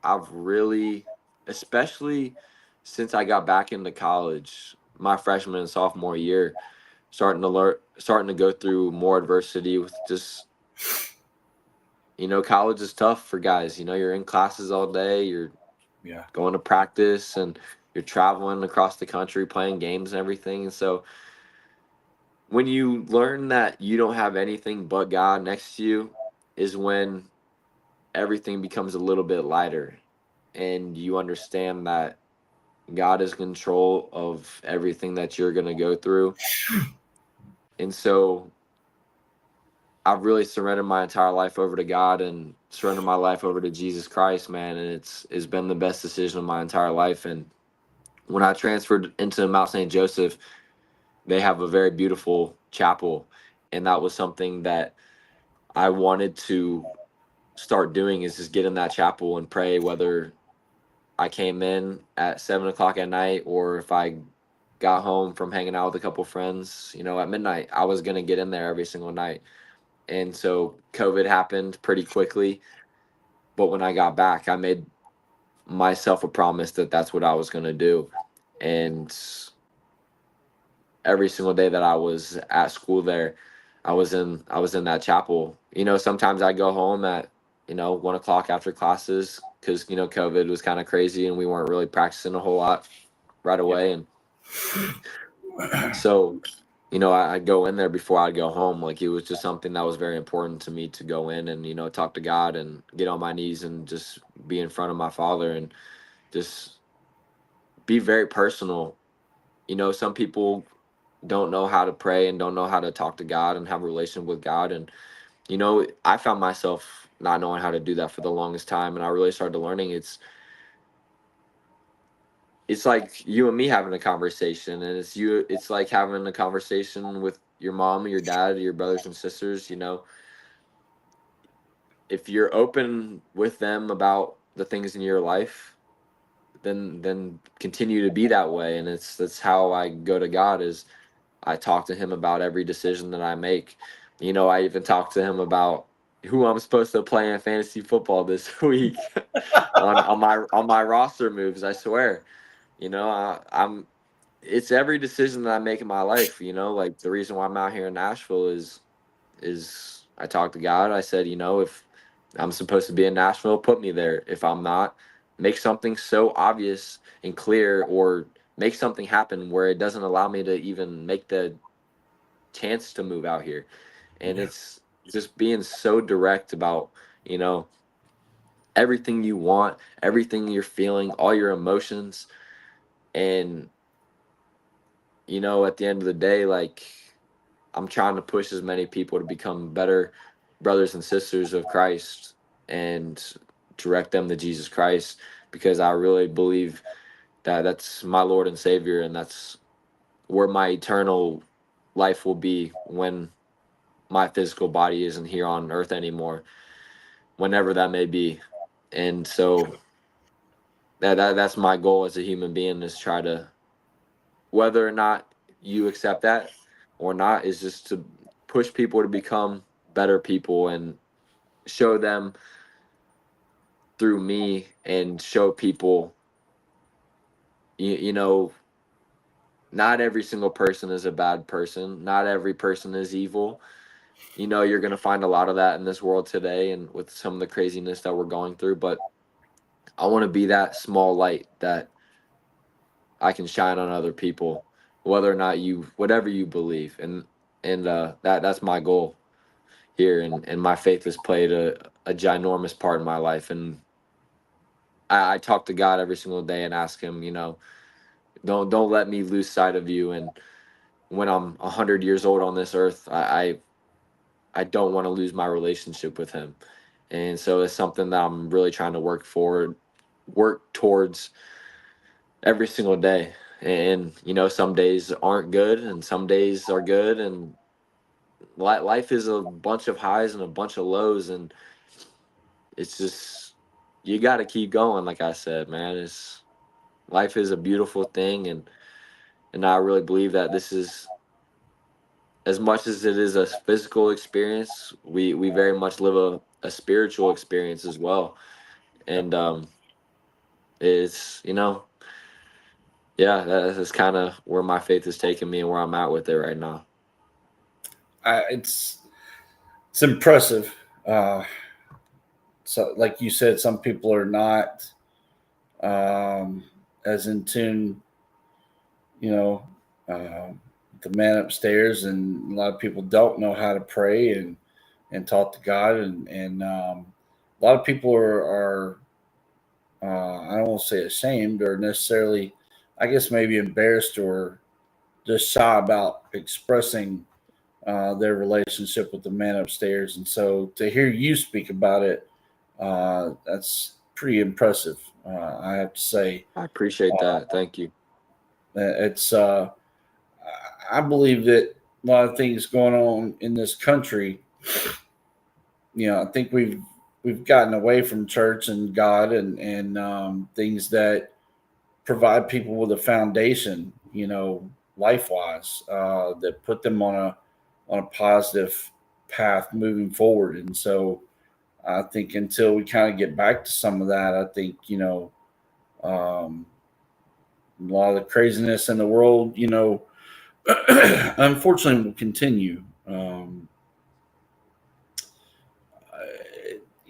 I've really, especially since I got back into college, my freshman and sophomore year, starting to go through more adversity with just, college is tough for guys. You're in classes all day, you're Yeah. going to practice, and you're traveling across the country playing games and everything. And so when you learn that you don't have anything but God next to you, is when everything becomes a little bit lighter, and you understand that God is in control of everything that you're going to go through. And so I've really surrendered my entire life over to God and surrendered my life over to Jesus Christ, man. And it's been the best decision of my entire life. And when I transferred into Mount St. Joseph, they have a very beautiful chapel. And that was something that I wanted to start doing, is just get in that chapel and pray, whether I came in at 7 o'clock at night, or if I got home from hanging out with a couple friends, at midnight, I was going to get in there every single night. And so COVID happened pretty quickly. But when I got back, I made myself a promise that that's what I was going to do. And every single day that I was at school there, I was in that chapel. Sometimes I go home at 1 o'clock after classes, because COVID was kind of crazy and we weren't really practicing a whole lot right away. And so I'd go in there before I'd go home. Like, it was just something that was very important to me, to go in and talk to God and get on my knees and just be in front of my Father and just be very personal. Some people don't know how to pray and don't know how to talk to God and have a relationship with God. And I found myself not knowing how to do that for the longest time, and I really started learning. It's like you and me having a conversation, and it's like having a conversation with your mom or your dad or your brothers and sisters. If you're open with them about the things in your life, then continue to be that way. And that's how I go to God, is I talk to him about every decision that I make. I even talk to him about who I'm supposed to play in fantasy football this week, on my roster moves. I swear, I'm it's every decision that I make in my life. Like, the reason why I'm out here in Nashville is I talked to God. I said, if I'm supposed to be in Nashville, put me there. If I'm not, make something so obvious and clear, or make something happen where it doesn't allow me to even make the chance to move out here. And Yeah. it's just being so direct about, you know, everything you want, everything you're feeling, all your emotions. And, at the end of the day, like, I'm trying to push as many people to become better brothers and sisters of Christ, and direct them to Jesus Christ, because I really believe that that's my Lord and Savior, and that's where my eternal life will be when my physical body isn't here on earth anymore, whenever that may be. And so that's my goal as a human being, is try to, whether or not you accept that or not, is just to push people to become better people, and show them through me, and show people, you, you know not every single person is a bad person, not every person is evil. You're going to find a lot of that in this world today, and with some of the craziness that we're going through. But I want to be that small light that I can shine on other people, whether or not whatever you believe. And that's my goal. here, and my faith has played a ginormous part in my life. And I talk to God every single day and ask him, don't let me lose sight of you. And when I'm 100 years old on this earth, I don't want to lose my relationship with him. And so it's something that I'm really trying to work towards every single day. And some days aren't good and some days are good, and life is a bunch of highs and a bunch of lows, and it's just, you got to keep going. Like I said, man, it's life is a beautiful thing, and I really believe that this is, as much as it is a physical experience, we very much live a spiritual experience as well. And it's, yeah, that's kind of where my faith is taking me and where I'm at with it right now. It's impressive. So, like you said, some people are not as in tune, you know, the man upstairs, and a lot of people don't know how to pray and talk to God, and a lot of people are I don't want to say ashamed or necessarily, I guess maybe embarrassed or just shy about expressing their relationship with the man upstairs. And so to hear you speak about it, that's pretty impressive. I have to say, I appreciate that. Thank you. it's. I believe that a lot of things going on in this country. I think we've gotten away from church and God and things that provide people with a foundation, life wise, that put them on a positive path moving forward. And so I think until we kind of get back to some of that, I think um, a lot of the craziness in the world, unfortunately, will continue.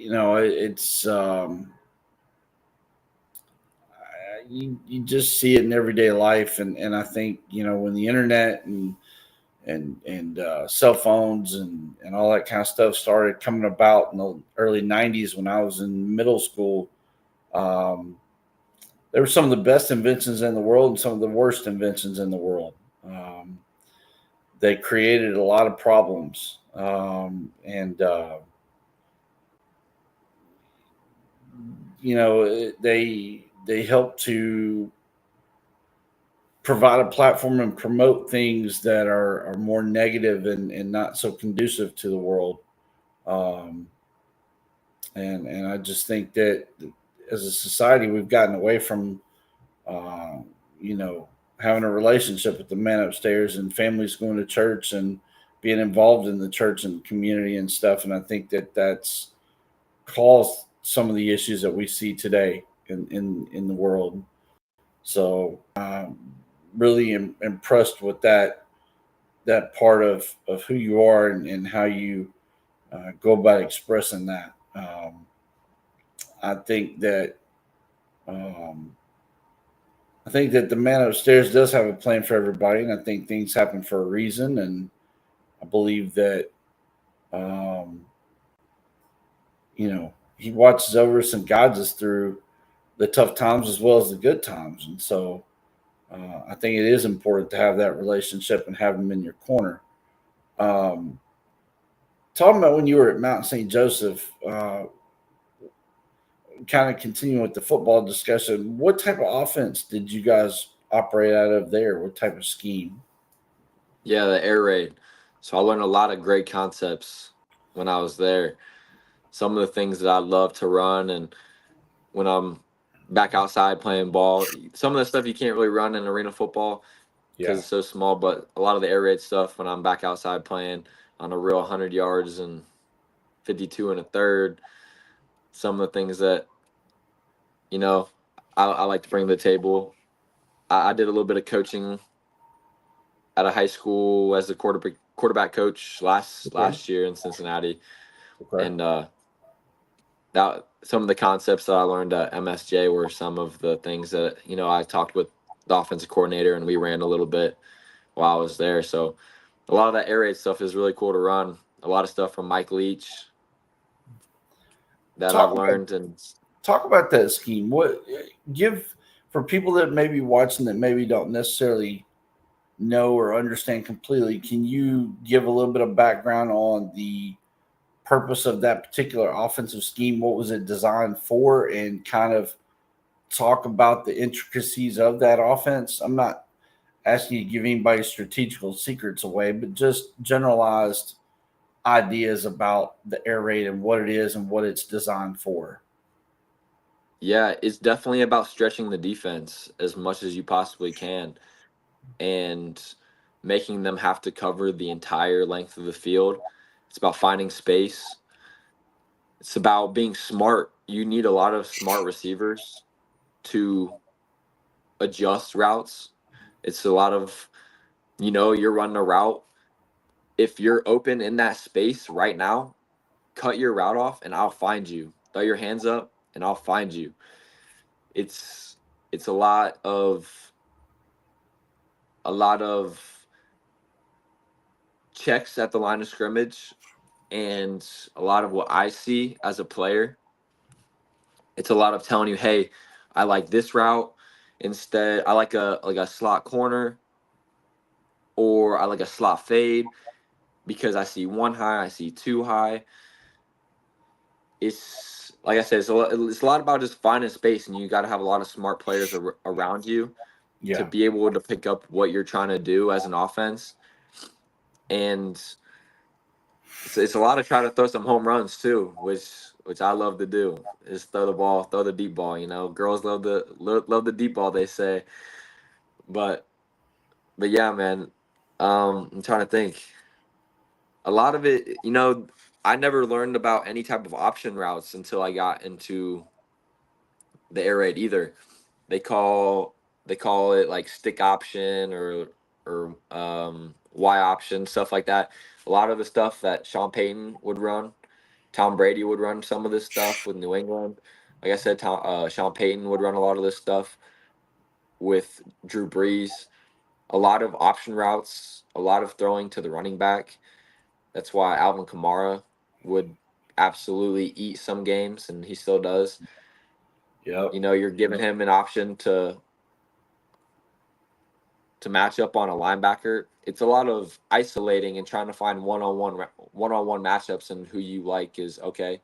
It's you just see it in everyday life, and I think when the internet and cell phones and all that kind of stuff started coming about in the early 90s when I was in middle school. um, they were some of the best inventions in the world and some of the worst inventions in the world. um, they created a lot of problems, and they help to provide a platform and promote things that are more negative and not so conducive to the world. Um, and I just think that as a society, we've gotten away from, uh, you know, having a relationship with the man upstairs and families going to church and being involved in the church and community and stuff. And I think that that's caused some of the issues that we see today in the world. So really impressed with that part of who you are and how you go about expressing that. I think that um, I think that the man upstairs does have a plan for everybody, and I think things happen for a reason. And I believe that um, he watches over us and guides us through the tough times as well as the good times. And so I think it is important to have that relationship and have him in your corner. Um, Talking about when you were at Mount St. Joseph, kind of continuing with the football discussion, what type of offense did you guys operate out of there? What type of scheme? Yeah, the air raid. So I learned a lot of great concepts when I was there. Some of the things that I love to run, and when I'm back outside playing ball, some of the stuff you can't really run in arena football because Yeah. it's so small. But a lot of the air raid stuff, when I'm back outside playing on a real 100 yards and 52 and a third, some of the things that you know I like to bring to the table. I did a little bit of coaching at a high school as a quarterback coach Okay. last year in Cincinnati, Okay. and that some of the concepts that I learned at MSJ were some of the things that I talked with the offensive coordinator, and we ran a little bit while I was there. So a lot of that air raid stuff is really cool to run. a lot of stuff from Mike Leach that I've Talk about learned. And talk about that scheme. What give for people that may be watching that maybe don't necessarily know or understand completely, can you give a little bit of background on the purpose of that particular offensive scheme? What was it designed for, and kind of talk about the intricacies of that offense? I'm not asking you to give anybody strategical secrets away, but just generalized ideas about the air raid and what it is and what it's designed for. yeah, it's definitely about stretching the defense as much as you possibly can and making them have to cover the entire length of the field. It's about finding space. It's about being smart. You need a lot of smart receivers to adjust routes. It's a lot of, you're running a route. If you're open in that space right now, cut your route off and I'll find you. Throw your hands up and I'll find you. It's a lot of checks at the line of scrimmage, and a lot of what I see as a player, it's a lot of telling you, hey, I like this route. Instead, I like a slot corner, or I like a slot fade because I see one high, I see two high. It's like I said, it's a lot about just finding space, and you got to have a lot of smart players around you to Yeah. be able to pick up what you're trying to do as an offense. And it's a lot of trying to throw some home runs too, which I love to do. Is throw the ball, throw the deep ball. Girls love the deep ball, they say. But yeah, man. I'm trying to think. A lot of it, I never learned about any type of option routes until I got into the air raid either. They call they call it like stick option or Y option, stuff like that. A lot of the stuff that Sean Payton would run, Tom Brady would run some of this stuff with New England. Like I said, Sean Payton would run a lot of this stuff with Drew Brees. A lot of option routes, a lot of throwing to the running back. That's why Alvin Kamara would absolutely eat some games, and he still does. Yep. You're giving him an option to match up on a linebacker. It's a lot of isolating and trying to find one-on-one matchups, and who you like is okay.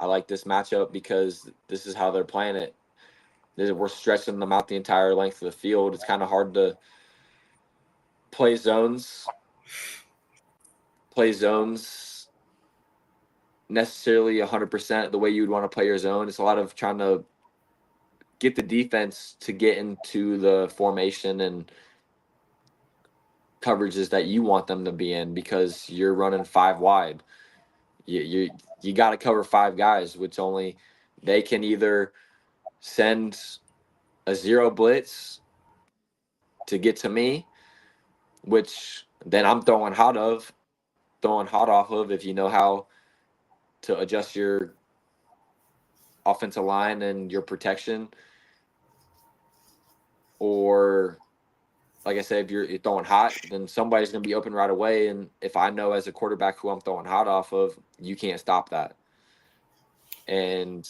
I like this matchup because this is how they're playing it. We're stretching them out the entire length of the field. It's kind of hard to play zones, play zones necessarily 100% the way you would want to play your zone. It's a lot of trying to get the defense to get into the formation and coverages that you want them to be in because you're running five wide. You got to cover five guys, which only they can either send a zero blitz to get to me, which then I'm throwing hot off of if you know how to adjust your offensive line and your protection, or like I said, if you're throwing hot, then somebody's going to be open right away. And if I know as a quarterback who I'm throwing hot off of, you can't stop that. And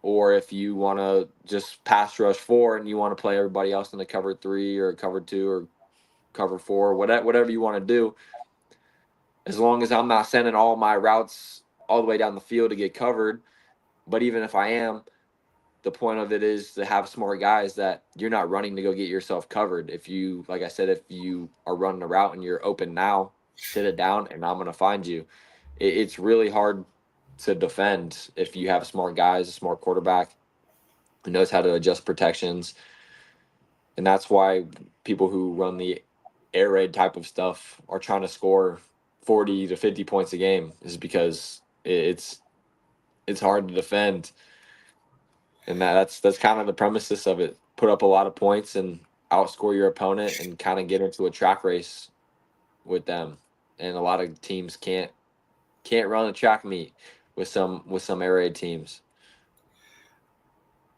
or if you want to just pass rush four and you want to play everybody else in the cover three or cover two or cover four, whatever you want to do, as long as I'm not sending all my routes all the way down the field to get covered. But even if I am, the point of it is to have smart guys that you're not running to go get yourself covered. If you, like I said, if you are running a route and you're open now, sit it down and I'm going to find you. It's really hard to defend if you have smart guys, a smart quarterback who knows how to adjust protections. And that's why people who run the air raid type of stuff are trying to score 40 to 50 points a game, is because it's hard to defend. And that's kind of the premises of it. Put up a lot of points and outscore your opponent and kind of get into a track race with them. And a lot of teams can't run a track meet with some air raid teams.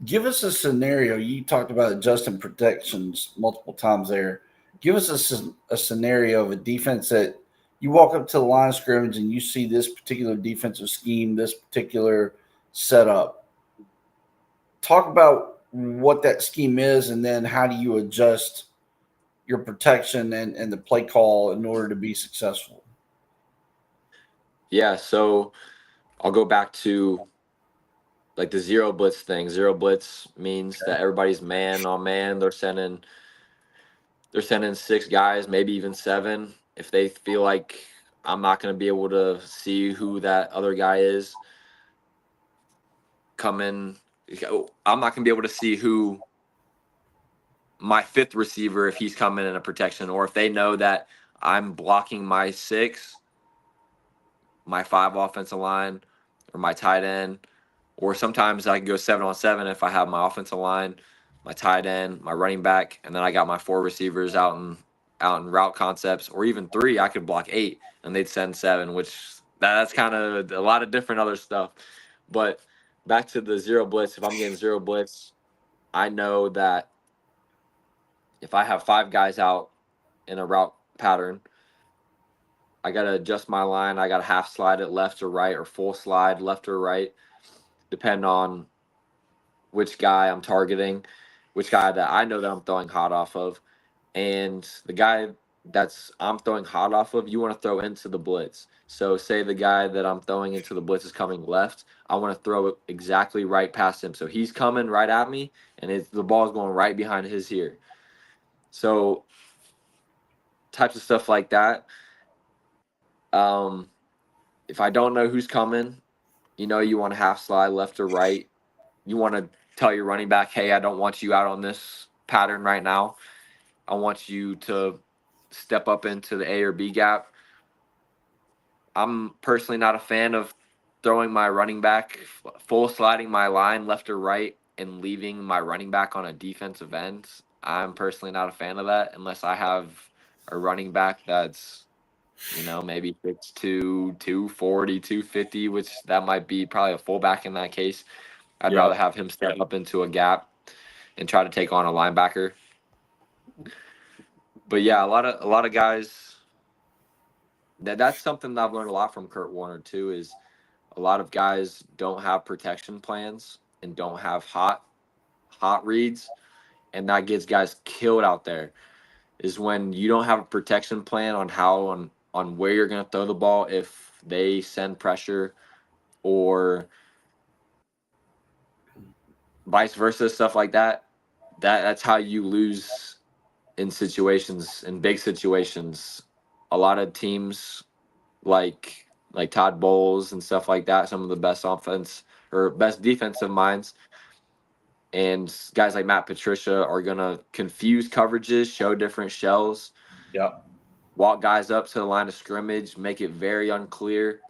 Give us a scenario. You talked about adjusting protections multiple times there. Give us a scenario of a defense that you walk up to the line of scrimmage and you see this particular defensive scheme, this particular setup. Talk about what that scheme is, and then how do you adjust your protection and the play call in order to be successful? Yeah, so I'll go back to like the zero blitz thing. Zero blitz means that everybody's man on man. They're sending six guys, maybe even seven. If they feel like I'm not going to be able to see who that other guy is coming, I'm not going to be able to see who my fifth receiver if he's coming in a protection, or if they know that I'm blocking my six, my five offensive line, or my tight end, or sometimes I can go 7-on-7 if I have my offensive line, my tight end, my running back, and then I got my four receivers out in route concepts, or even three. I could block eight and they'd send seven, which that's kind of a lot of different other stuff. But back to the zero blitz, if I'm getting zero blitz, I know that if I have five guys out in a route pattern, I gotta adjust my line. I gotta half slide it left or right, or full slide left or right, depend on which guy I'm targeting, which guy that I know that I'm throwing hot off of, and the guy that's I'm throwing hot off of, you want to throw into the blitz. So say the guy that I'm throwing into the blitz is coming left, I want to throw it exactly right past him. So he's coming right at me, and the ball's going right behind his ear. So types of stuff like that. Um, if I don't know who's coming, you want to half slide left or right. You want to tell your running back, hey, I don't want you out on this pattern right now. I want you to step up into the A or B gap. I'm personally not a fan of throwing my running back, full sliding my line left or right, and leaving my running back on a defensive end. I'm personally not a fan of that unless I have a running back that's, maybe 6'2", 240, 250, which that might be probably a fullback in that case. I'd Yeah. rather have him step up into a gap and try to take on a linebacker. But yeah, a lot of guys, that's something that I've learned a lot from Kurt Warner too, is a lot of guys don't have protection plans and don't have hot reads, and that gets guys killed out there. Is when you don't have a protection plan on on where you're going to throw the ball if they send pressure, or vice versa, stuff like that. That's how you lose in situations, in big situations. A lot of teams like Todd Bowles and stuff like that, some of the best offense or best defensive minds, and guys like Matt Patricia are gonna confuse coverages, show different shells, Yeah. walk guys up to the line of scrimmage, make it very unclear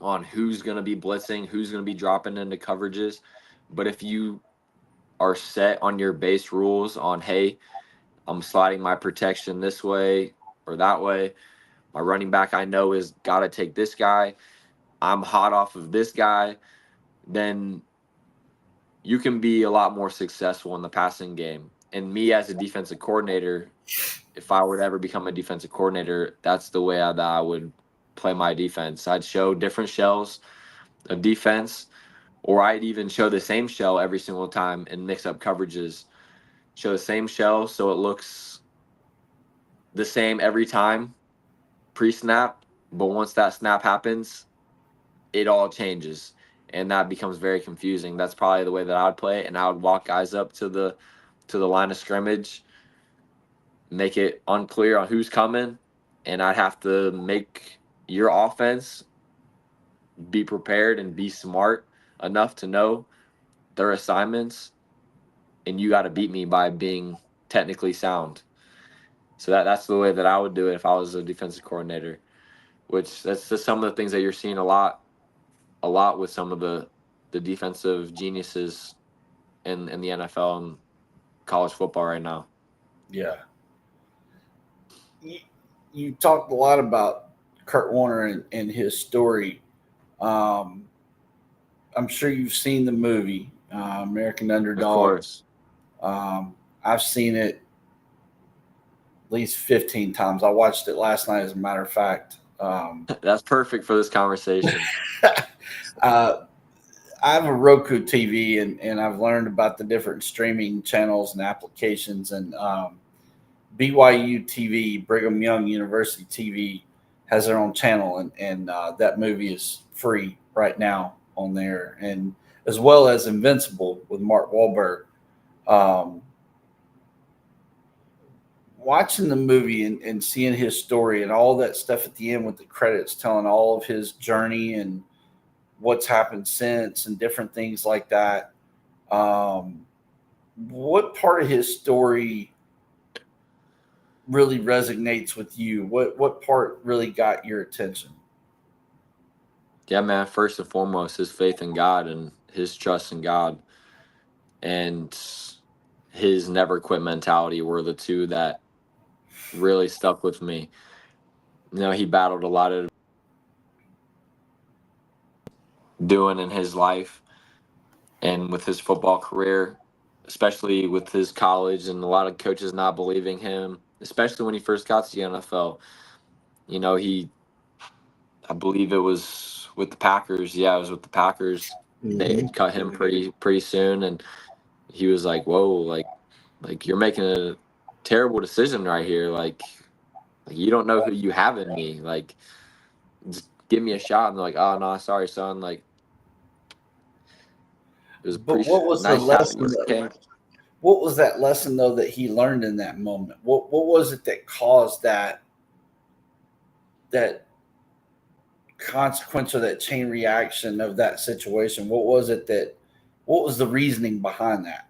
on who's gonna be blitzing, who's gonna be dropping into coverages. But if you are set on your base rules on, hey, I'm sliding my protection this way or that way, my running back I know is got to take this guy, I'm hot off of this guy, then you can be a lot more successful in the passing game. And me as a defensive coordinator, if I were to ever become a defensive coordinator, that's the way that I would play my defense. I'd show different shells of defense, or I'd even show the same shell every single time and mix up coverages. Show the same shell so it looks the same every time pre-snap, but once that snap happens, it all changes, and that becomes very confusing. That's probably the way that I would play it, and I would walk guys up to the line of scrimmage, make it unclear on who's coming, and I'd have to make your offense be prepared and be smart enough to know their assignments, and you got to beat me by being technically sound. So that's the way that I would do it if I was a defensive coordinator. Which that's just some of the things that you're seeing a lot with some of the defensive geniuses in the NFL and college football right now. Yeah. You, you talked a lot about Kurt Warner and his story. Um, I'm sure you've seen the movie American Of Underdog. course. I've seen it least 15 times. I watched it last night, as a matter of fact. That's perfect for this conversation. uh, I have a Roku TV, and I've learned about the different streaming channels and applications. And BYU TV, Brigham Young University TV, has their own channel, and that movie is free right now on there, and as well as Invincible with Mark Wahlberg. Um, Watching the movie and seeing his story and all that stuff at the end with the credits telling all of his journey and what's happened since and different things like that. Um, what part of his story really resonates with you? What part really got your attention? Yeah, man. First and foremost, his faith in God and his trust in God and his never quit mentality were the two that really stuck with me. He battled a lot of doing in his life and with his football career, especially with his college and a lot of coaches not believing him, especially when he first got to the NFL. He, I believe it was with the Packers. Yeah, it was with the Packers. They Mm-hmm. had cut him pretty soon, and he was like, "Whoa, like you're making a terrible decision right here. Like you don't know who you have in me. Like, just give me a shot." And they're like, "Oh no, sorry, son. Like it was a But pretty what was the nice shot you lesson? came." What was that lesson though that he learned in that moment? What was it that caused that consequence or that chain reaction of that situation? What was it that? What was the reasoning behind that?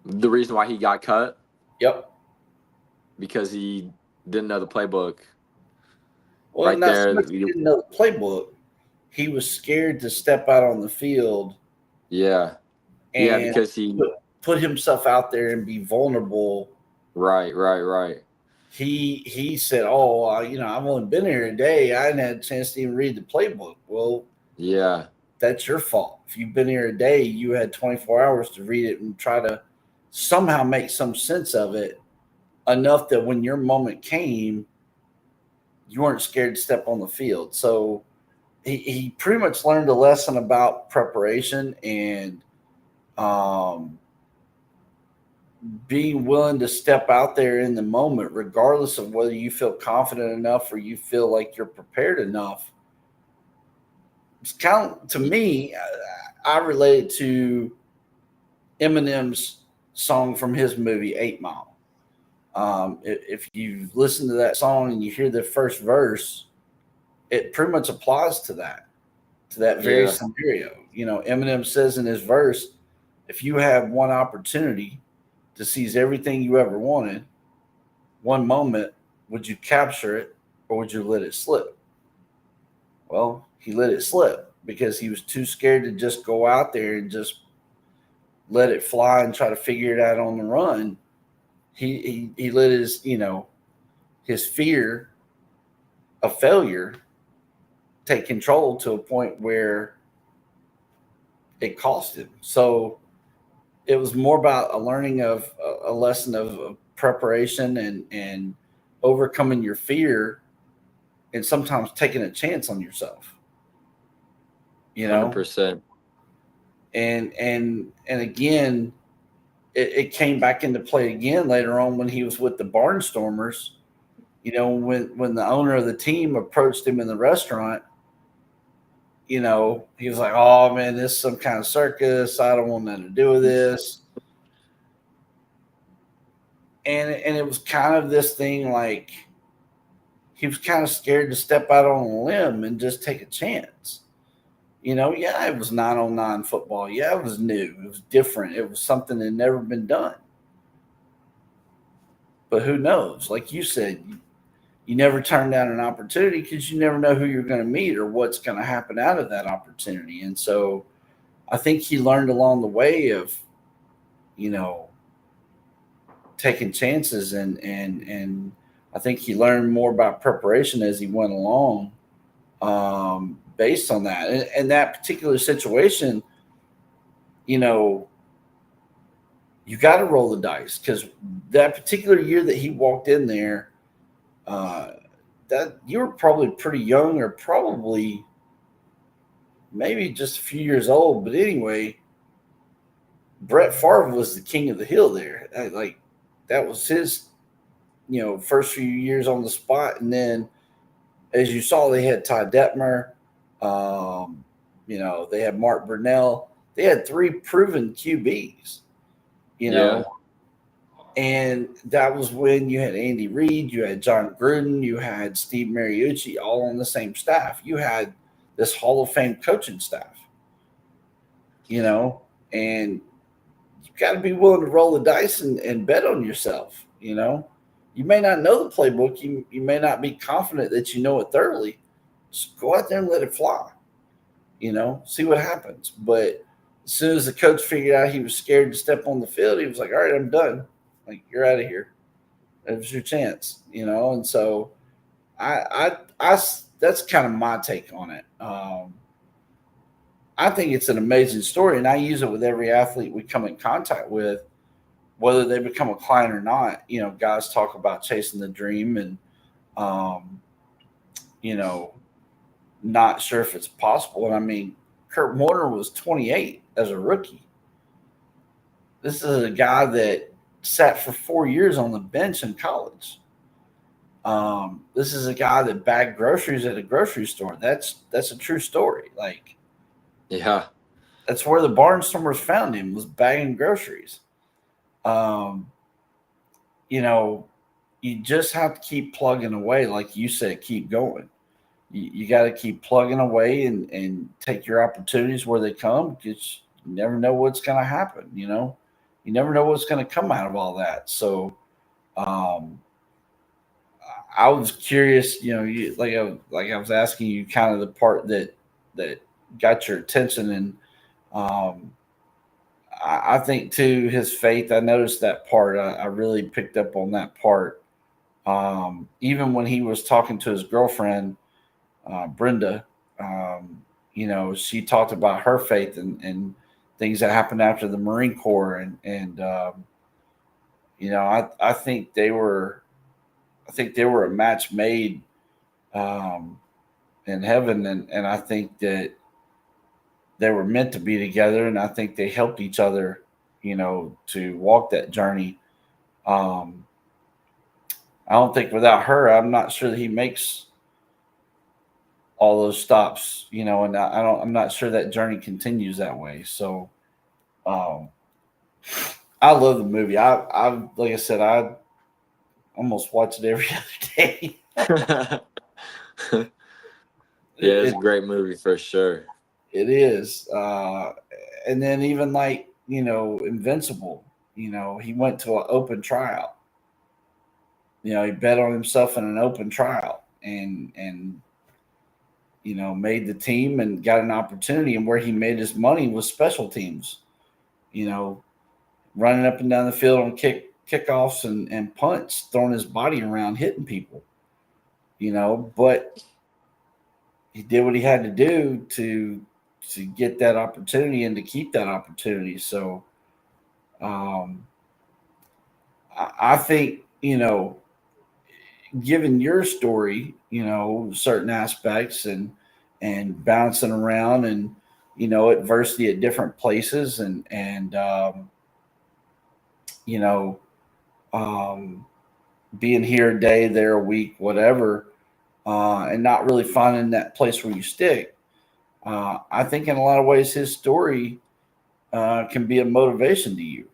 The reason why he got cut Yep. because he didn't know the playbook. Well, Right not so there, much he didn't know the playbook. He was scared to step out on the field yeah, yeah, and because he, put himself out there and be vulnerable. right, He said, "Oh, I've only been here a day. I hadn't had a chance to even read the playbook." Well, yeah, that's your fault. If you've been here a day, you had 24 hours to read it and try to somehow make some sense of it enough that when your moment came, you weren't scared to step on the field. So he pretty much learned a lesson about preparation and um, being willing to step out there in the moment, regardless of whether you feel confident enough or you feel like you're prepared enough. It's kind of, to me, I relate it to Eminem's song from his movie 8 Mile. If you listen to that song and you hear the first verse, it pretty much applies to that very yeah, scenario. Eminem says in his verse, if you have one opportunity to seize everything you ever wanted, one moment, would you capture it or would you let it slip? Well, he let it slip because he was too scared to just go out there and just let it fly and try to figure it out on the run. He let his fear of failure take control to a point where it cost him. So it was more about a learning of a lesson of preparation and overcoming your fear and sometimes taking a chance on yourself, you know 100%. and again it came back into play again later on when he was with the Barnstormers. When the owner of the team approached him in the restaurant, he was like, "Oh man, this is some kind of circus. I don't want nothing to do with this." And it was kind of this thing like he was kind of scared to step out on a limb and just take a chance. Yeah, it was 909 football. Yeah, it was new. It was different. It was something that had never been done. But who knows? Like you said, you never turn down an opportunity because you never know who you're going to meet or what's going to happen out of that opportunity. And so I think he learned along the way of, you know, taking chances and I think he learned more about preparation as he went along, based on that. And that particular situation, you know, you got to roll the dice because that particular year that he walked in there, uh, that you were probably pretty young, or probably maybe just a few years old. But anyway, Brett Favre was the king of the hill there. Like that was his, first few years on the spot, and then as you saw, they had Ty Detmer. Um, they had Mark Brunell. They had three proven QBs. You Yeah. know, and that was when you had Andy Reid, you had John Gruden, you had Steve Mariucci, all on the same staff. You had this Hall of Fame coaching staff. You know, and you've got to be willing to roll the dice and bet on yourself. You may not know the playbook, you may not be confident that you know it thoroughly. Just go out there and let it fly. See what happens. But as soon as the coach figured out he was scared to step on the field, he was like, all right, I'm done. Like, you're out of here. It was your chance. And so I that's kind of my take on it. I think it's an amazing story, and I use it with every athlete we come in contact with, whether they become a client or not. Guys talk about chasing the dream, and um, you know, not sure if it's possible. And I mean, Kurt Warner was 28 as a rookie. This is a guy that sat for 4 years on the bench in college. This is a guy that bagged groceries at a grocery store. That's a true story. Like, Yeah. that's where the Barnstormers found him, was bagging groceries. Um, you know, you just have to keep plugging away, like you said, keep going. You got to keep plugging away and take your opportunities where they come, because you never know what's going to happen. You never know what's going to come out of all that. So, um, I was curious, like I was asking you, kind of the part that got your attention, and um, I think too his faith. I noticed that part. I really picked up on that part. Even when he was talking to his girlfriend, Brenda, she talked about her faith and things that happened after the Marine Corps, and I think they were a match made um, in heaven, and I think that they were meant to be together, and I think they helped each other, to walk that journey. Um, I don't think without her, I'm not sure that he makes all those stops, and I'm not sure that journey continues that way. So, um, I love the movie. Like I said, I almost watch it every other day. Yeah, it's a it, great movie for sure. it is. And then even like, Invincible, he went to an open tryout. He bet on himself in an open tryout, and made the team and got an opportunity. And where he made his money was special teams. You know, running up and down the field on kickoffs and punts, throwing his body around, hitting people. But he did what he had to do to get that opportunity and to keep that opportunity. So, um, I think, given your story, certain aspects and bouncing around, and adversity at different places, and you know um, being here a day, there a week, whatever, and not really finding that place where you stick. I think in a lot of ways his story can be a motivation to you.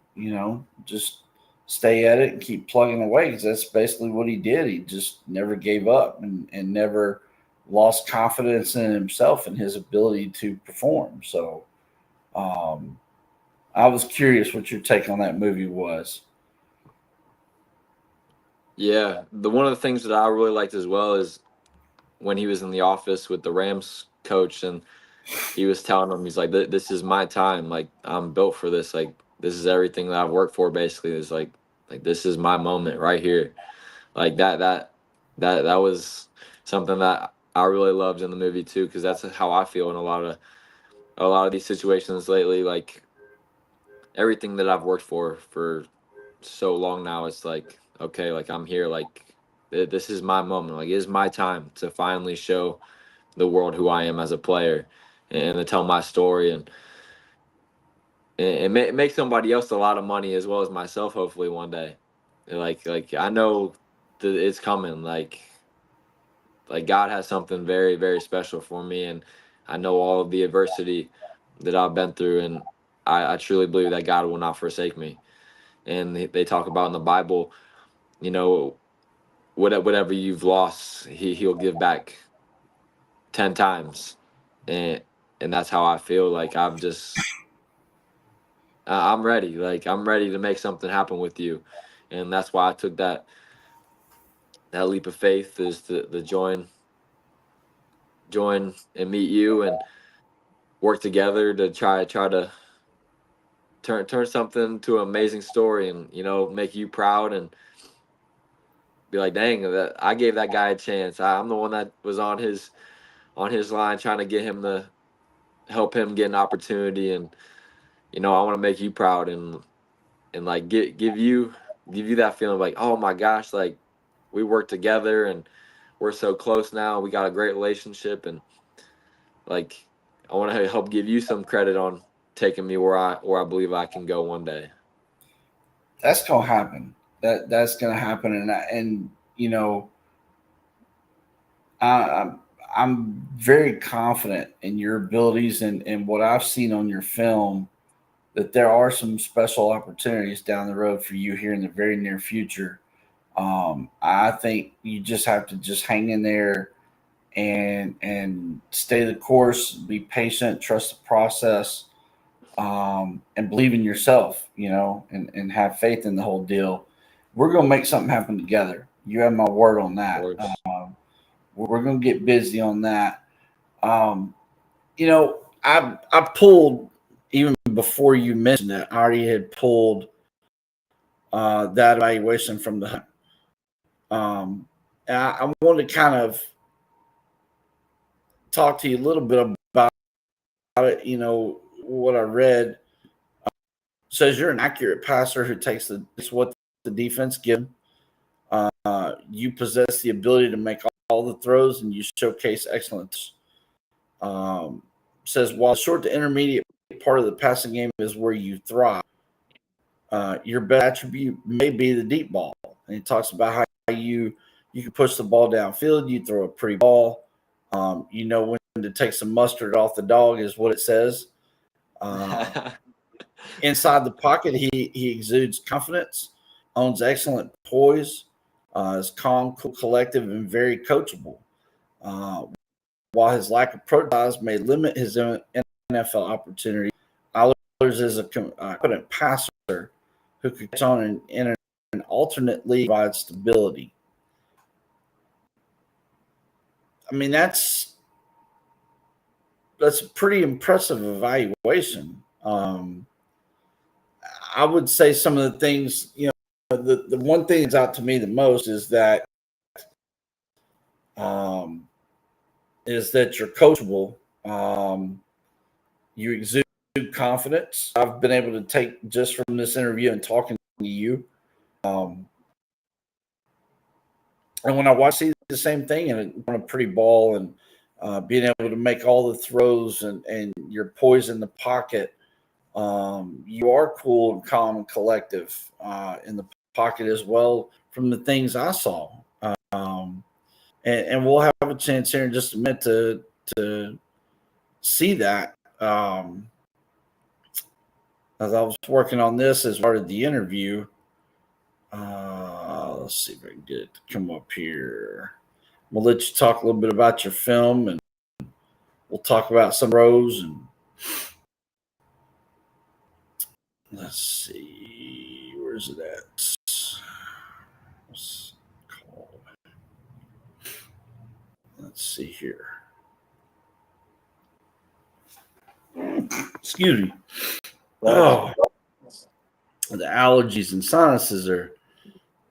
Just stay at it and keep plugging away, because that's basically what he did. He just never gave up, and never lost confidence in himself and his ability to perform. So, um, I was curious what your take on that movie was. Yeah, the one of the things that I really liked as well is when he was in the office with the Rams coach, and he was telling him, he's like, This is my time. Like, I'm built for this. Like, this is everything that I've worked for. Basically, is like this is my moment right here. Like that was something that I really loved in the movie too, because that's how I feel in a lot of these situations lately. Like, everything that I've worked for so long now. It's like, okay, like I'm here, like this is my moment, like it's my time to finally show the world who I am as a player and to tell my story and make somebody else a lot of money as well as myself, hopefully one day. Like I know that it's coming. Like God has something very, very special for me, and I know all of the adversity that I've been through, and I truly believe that God will not forsake me. And they talk about in the Bible, you know, whatever you've lost, he'll give back 10 times, and that's how I feel. Like I'm ready. Like I'm ready to make something happen with you, and that's why I took that leap of faith is to join and meet you and work together to try to turn something to an amazing story and make you proud and be like, dang, that I gave that guy a chance. I'm the one that was on his line trying to get him to help him get an opportunity, and I want to make you proud and like give you that feeling like, oh my gosh, like we work together and we're so close now. We got a great relationship, and like I want to help give you some credit on taking me where I believe I can go one day. That's gonna happen. That's gonna happen, and I'm I'm very confident in your abilities and what I've seen on your film that there are some special opportunities down the road for you here in the very near future. I think you just have to just hang in there and stay the course, be patient, trust the process, and believe in yourself, and have faith in the whole deal. We're gonna make something happen together. You have my word on Of that. course. We're gonna get busy on that. Um, I pulled even before you mentioned that. I already had pulled that evaluation from the hunt. And I wanted to kind of talk to you a little bit about it. What I read says you're an accurate passer who takes what the defense gives. You possess the ability to make all the throws, and you showcase excellence. Um, Says while short to intermediate part of the passing game is where you thrive. Your best attribute may be the deep ball, and he talks about how you can push the ball downfield. You throw a pretty ball. You know when to take some mustard off the dog is what it says. Uh, Inside the pocket, he exudes confidence, owns excellent poise, is calm, cool, collective, and very coachable. Uh, while his lack of prototypes may limit his NFL opportunity, Eilers is a competent passer who could catch on in an alternate league provide stability. I mean, that's a pretty impressive evaluation. I would say some of the things, the one thing that's out to me the most um, is that you're coachable. You exude confidence. I've been able to take just from this interview and talking to you. Um, and when I watch see the same thing and on a pretty ball and being able to make all the throws and your poise in the pocket, you are cool and calm and collective in the pocket as well from the things I saw. Um, and we'll have a chance here in just a minute to see that. As I was working on this as part of the interview, let's see if I can get it to come up here. We'll let you talk a little bit about your film, and we'll talk about some rows. And let's see, where's it at? Let's see here. Excuse me. Oh, the allergies and sinuses are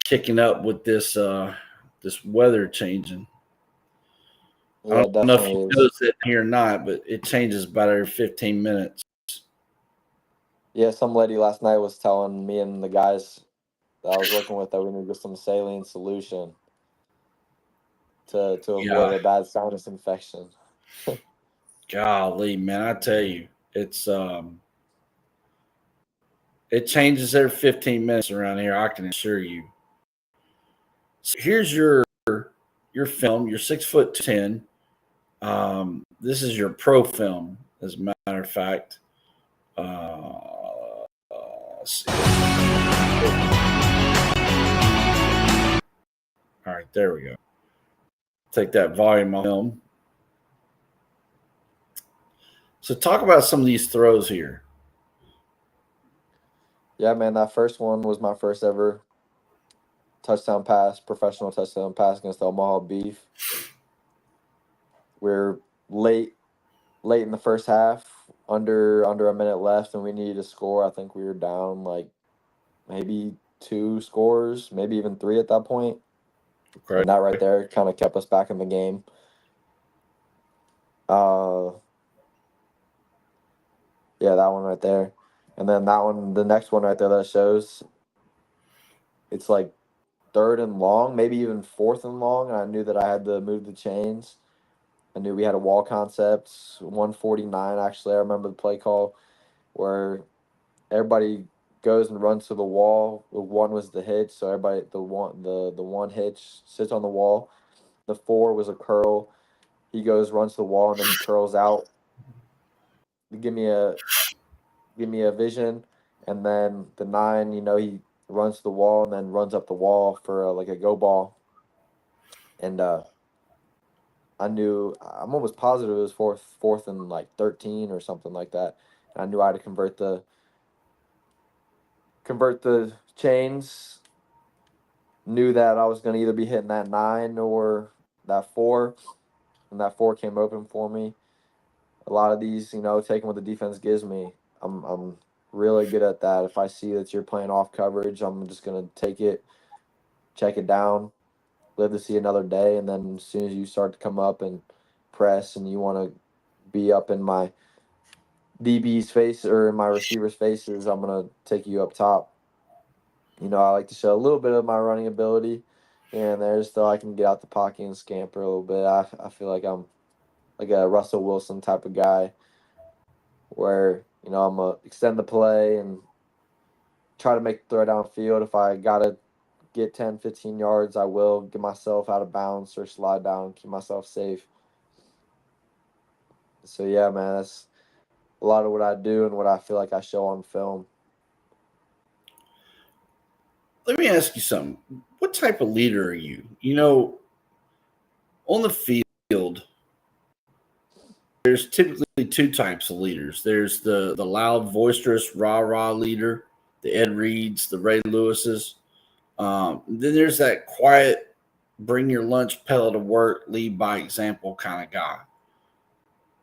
kicking up with this weather changing. I Yeah, it don't know if you definitely is. notice it here or not, but it changes about every 15 minutes. Yeah, some lady last night was telling me and the guys that I was working with that we need to get some saline solution to Yeah, avoid a bad sinus infection. golly, man, I tell you, it changes every 15 minutes around here. I can assure you. So here's your film. You're 6'10". This is your pro film, as a matter of fact. Let's see. All right, there we go. Take that volume on film. So talk about some of these throws here. Yeah, man, that first one was my first ever touchdown pass, professional touchdown pass against Omaha Beef. We're late in the first half, under a minute left, and we needed to score. I think we were down like maybe two scores, maybe even three at that point. Okay. And that right there kind of kept us back in the game. Uh, yeah, that one right there. And then that one, the next one right there that shows it's like third and long, maybe even fourth and long. And I knew that I had to move the chains. I knew we had a wall concept, 149 actually. I remember the play call where everybody goes and runs to the wall. The one was the hitch, so everybody the one hitch sits on the wall. The four was a curl. He goes, runs to the wall, and then he curls out. Give me a give me a vision, and then the nine, he runs to the wall and then runs up the wall for like a go ball. And I'm almost positive it was fourth and like 13 or something like that. And I knew I had to convert the chains. Knew that I was going to either be hitting that nine or that four, and that four came open for me. A lot of these, taking what the defense gives me, I'm really good at that. If I see that you're playing off coverage, I'm just going to take it, check it down, live to see another day, and then as soon as you start to come up and press and you want to be up in my DB's face or in my receiver's faces, I'm going to take you up top. I like to show a little bit of my running ability here and there, so I can get out the pocket and scamper a little bit. I feel like I'm like a Russell Wilson type of guy where, I'm going to extend the play and try to make the throw downfield. If I got to get 10, 15 yards, I will get myself out of bounds or slide down, keep myself safe. So, yeah, man, that's a lot of what I do and what I feel like I show on film. Let me ask you something. What type of leader are you? On the field, there's typically two types of leaders. There's the loud, boisterous, rah rah leader, the Ed Reeds, the Ray Lewises. Then there's that quiet, bring your lunch pail to work, lead by example kind of guy.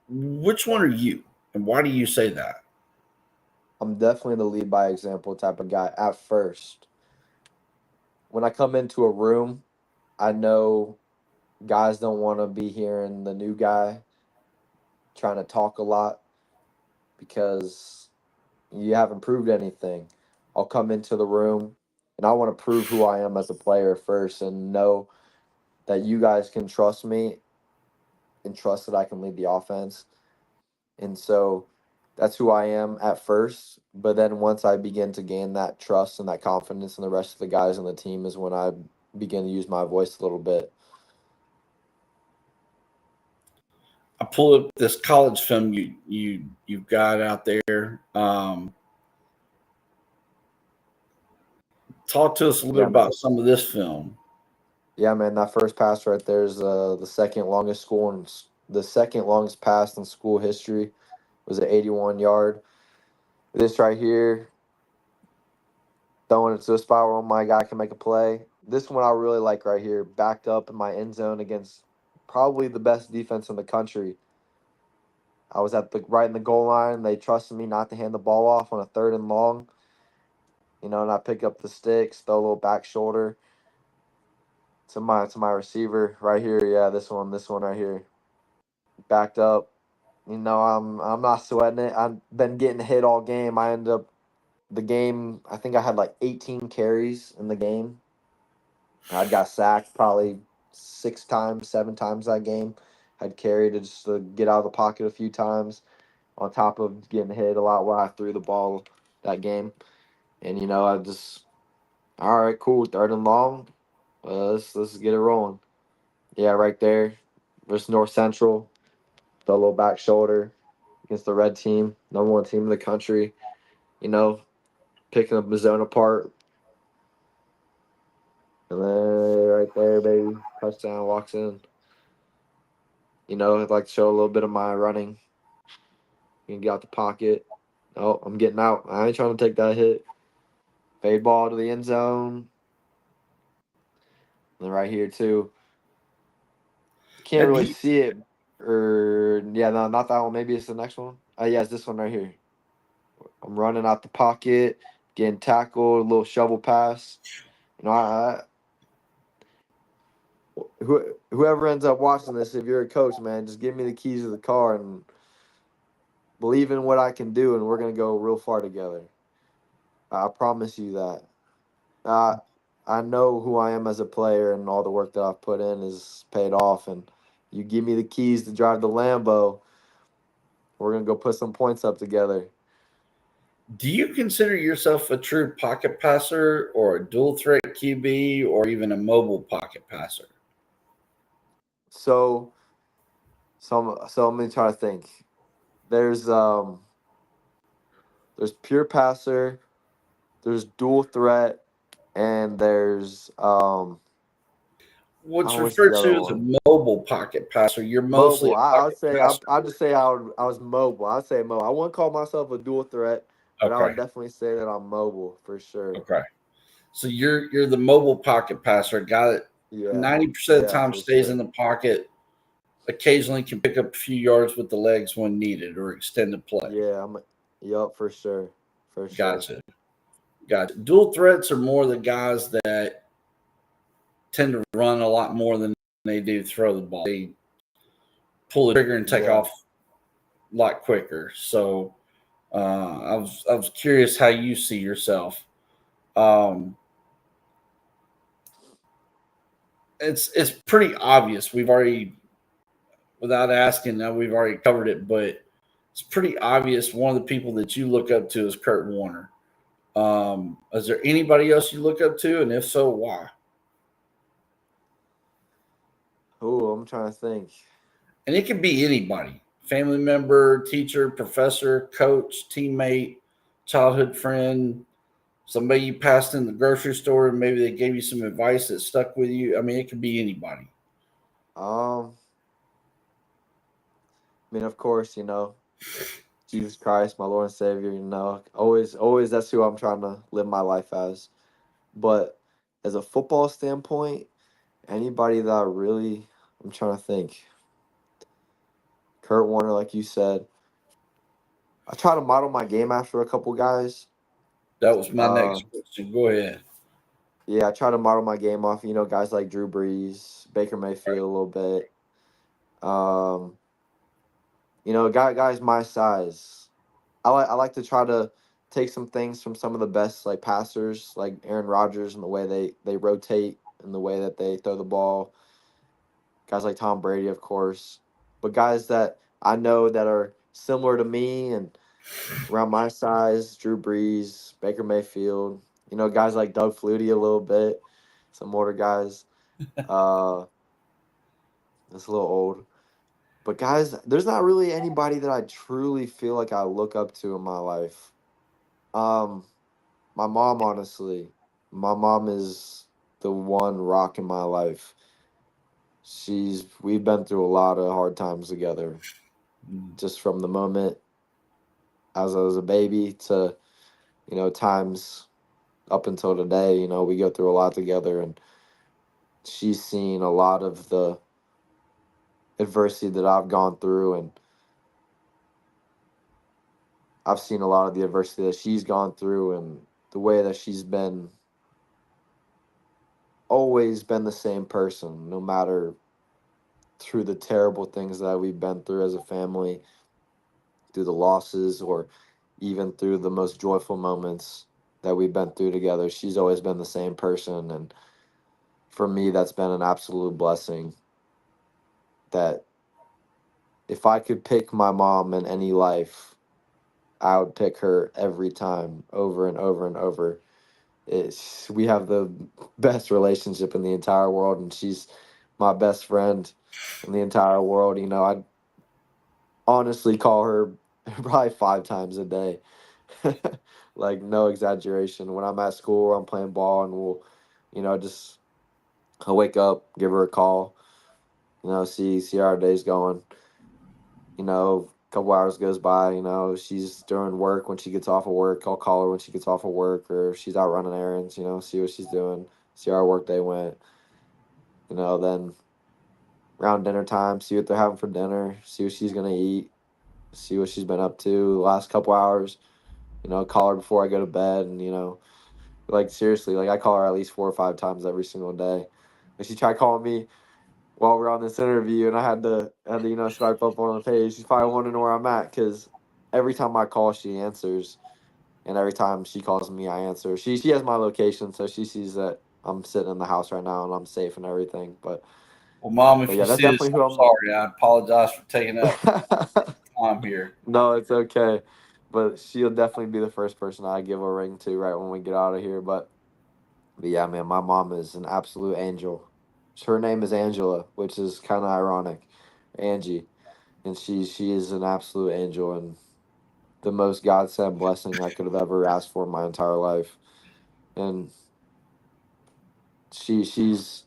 Which one are you, and why do you say that? I'm definitely the lead by example type of guy at first. When I come into a room, I know guys don't want to be hearing the new guy trying to talk a lot because you haven't proved anything. I'll come into the room and I want to prove who I am as a player first and know that you guys can trust me and trust that I can lead the offense. And so that's who I am at first. But then once I begin to gain that trust and that confidence in the rest of the guys on the team is when I begin to use my voice a little bit. I pulled up this college film you've got out there. Talk to us a little Yeah, bit man. about some of this film. Yeah, man. That first pass right there is the second longest pass in school history. Was an 81-yard. This right here, throwing it to a spot where my guy can make a play. This one I really like right here, backed up in my end zone against probably the best defense in the country. I was right in the goal line. They trusted me not to hand the ball off on a third and long. And I pick up the sticks, throw a little back shoulder to my receiver right here. Yeah, this one right here, backed up. I'm not sweating it. I've been getting hit all game. I end up the game, I think I had like 18 carries in the game. I got sacked probably 6 times, 7 times that game. Had carried to just get out of the pocket a few times, on top of getting hit a lot while I threw the ball that game. And I just, all right, cool, 3rd and long. Let's get it rolling. Yeah, right there versus North Central, the little back shoulder against the red team, #1 team in the country. You know, picking up the zone apart, and then right there, baby, touchdown, walks in. I'd like to show a little bit of my running. You can get out the pocket. Oh, I'm getting out. I ain't trying to take that hit. Fade ball to the end zone. And then right here too. Now, Can't really see it. Or yeah, no, not that one. Maybe it's the next one. Yeah, it's this one right here. I'm running out the pocket, getting tackled, a little shovel pass. Whoever ends up watching this, if you're a coach, man, just give me the keys of the car and believe in what I can do, and we're gonna go real far together. I promise you that. Uh, I know who I am as a player, and all the work that I've put in is paid off. And you give me the keys to drive the Lambo, we're gonna go put some points up together. do you consider yourself a true pocket passer or a dual threat QB or even a mobile pocket passer? So, so let me try to think. There's um, there's pure passer, there's dual threat, and there's What's oh, what's the referred other to as a one? mobile pocket passer. You're mostly Mobile. a I'd pocket say passer. I'd just say I was mobile. I'd say mobile. I wouldn't call myself a dual threat, but I Okay. would definitely say that I'm mobile for sure. Okay. So you're the mobile pocket passer, a guy that Yeah, 90% of the yeah, time for stays in sure. the pocket, occasionally can pick up a few yards with the legs when needed or extended play. Yeah, yup, for sure, for sure. Gotcha. Gotcha. Dual threats are more the guys that tend to run a lot more than they do throw the ball. They pull the trigger and take Yeah. off a lot quicker. So I was curious how you see yourself. Um, it's pretty obvious. We've already, without asking, now we've already covered it, but it's pretty obvious. One of the people that you look up to is Kurt Warner. Is there anybody else you look up to, and if so, why? Oh, I'm trying to think. And it could be anybody: family member, teacher, professor, coach, teammate, childhood friend, somebody you passed in the grocery store and maybe they gave you some advice that stuck with you. I mean, it could be anybody. Um, of course, Jesus Christ, my Lord and Savior. Always, that's who I'm trying to live my life as. But as a football standpoint, anybody that I really, I'm trying to think. Kurt Warner, like you said, I try to model my game after a couple guys. That was my Uh, next question. Go ahead. yeah, I try to model my game off, guys like Drew Brees, Baker Mayfield a little bit. Um, guys my size. I like to try to take some things from some of the best like passers, like Aaron Rodgers, and the way they rotate and the way that they throw the ball. Guys like Tom Brady, of course, but guys that I know that are similar to me and around my size, Drew Brees, Baker Mayfield. Guys like Doug Flutie a little bit, some older guys. Uh, that's a little old. But guys, there's not really anybody that I truly feel like I look up to in my life. Um, my mom, honestly, my mom is the one rock in my life. We've been through a lot of hard times together, just from the moment as I was a baby to, times up until today. We go through a lot together, and she's seen a lot of the adversity that I've gone through, and I've seen a lot of the adversity that she's gone through, and the way that she's been always been the same person, no matter through the terrible things that we've been through as a family, through the losses, or even through the most joyful moments that we've been through together. She's always been the same person, and for me, that's been an absolute blessing. That if I could pick my mom in any life, I would pick her every time, over and over and over. We have the best relationship in the entire world, and she's my best friend in the entire world. I honestly call her probably 5 times a day. Like, no exaggeration. When I'm at school, I'm playing ball, and just I wake up, give her a call, see how our day's going. A couple hours goes by, she's doing work. When she gets off of work, I'll call her when she gets off of work, or if she's out running errands, see what she's doing, see how our work day went. Then around dinner time, see what they're having for dinner, see what she's gonna eat, see what she's been up to the last couple hours. Call her before I go to bed, and like, seriously, like, I call her at least 4 or 5 times every single day. And she tried calling me while we're on this interview, and I had to swipe up on the page. She's probably wondering where I'm at, because every time I call, she answers, and every time she calls me, I answer. She has my location, so she sees that I'm sitting in the house right now and I'm safe and everything. Well, Mom, But if you yeah, that's see this, definitely who I'm sorry. I apologize for taking up time here. No, it's okay. But she'll definitely be the first person I give a ring to right when we get out of here. But yeah, man, my mom is an absolute angel. Her name is Angela, which is kind of ironic, Angie, and she is an absolute angel and the most God sent blessing I could have ever asked for in my entire life. And she's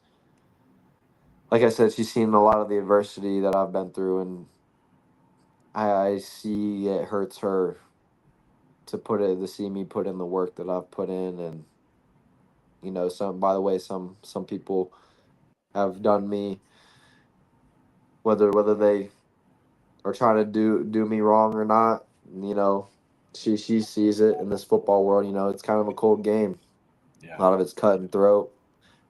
like I said, she's seen a lot of the adversity that I've been through, and I see it hurts her to see me put in the work that I've put in. And some, by the way, some people have done me, whether they are trying to do me wrong or not. you know she sees it in this football world. It's kind of a cold game. A Yeah. lot of it's cut and throat,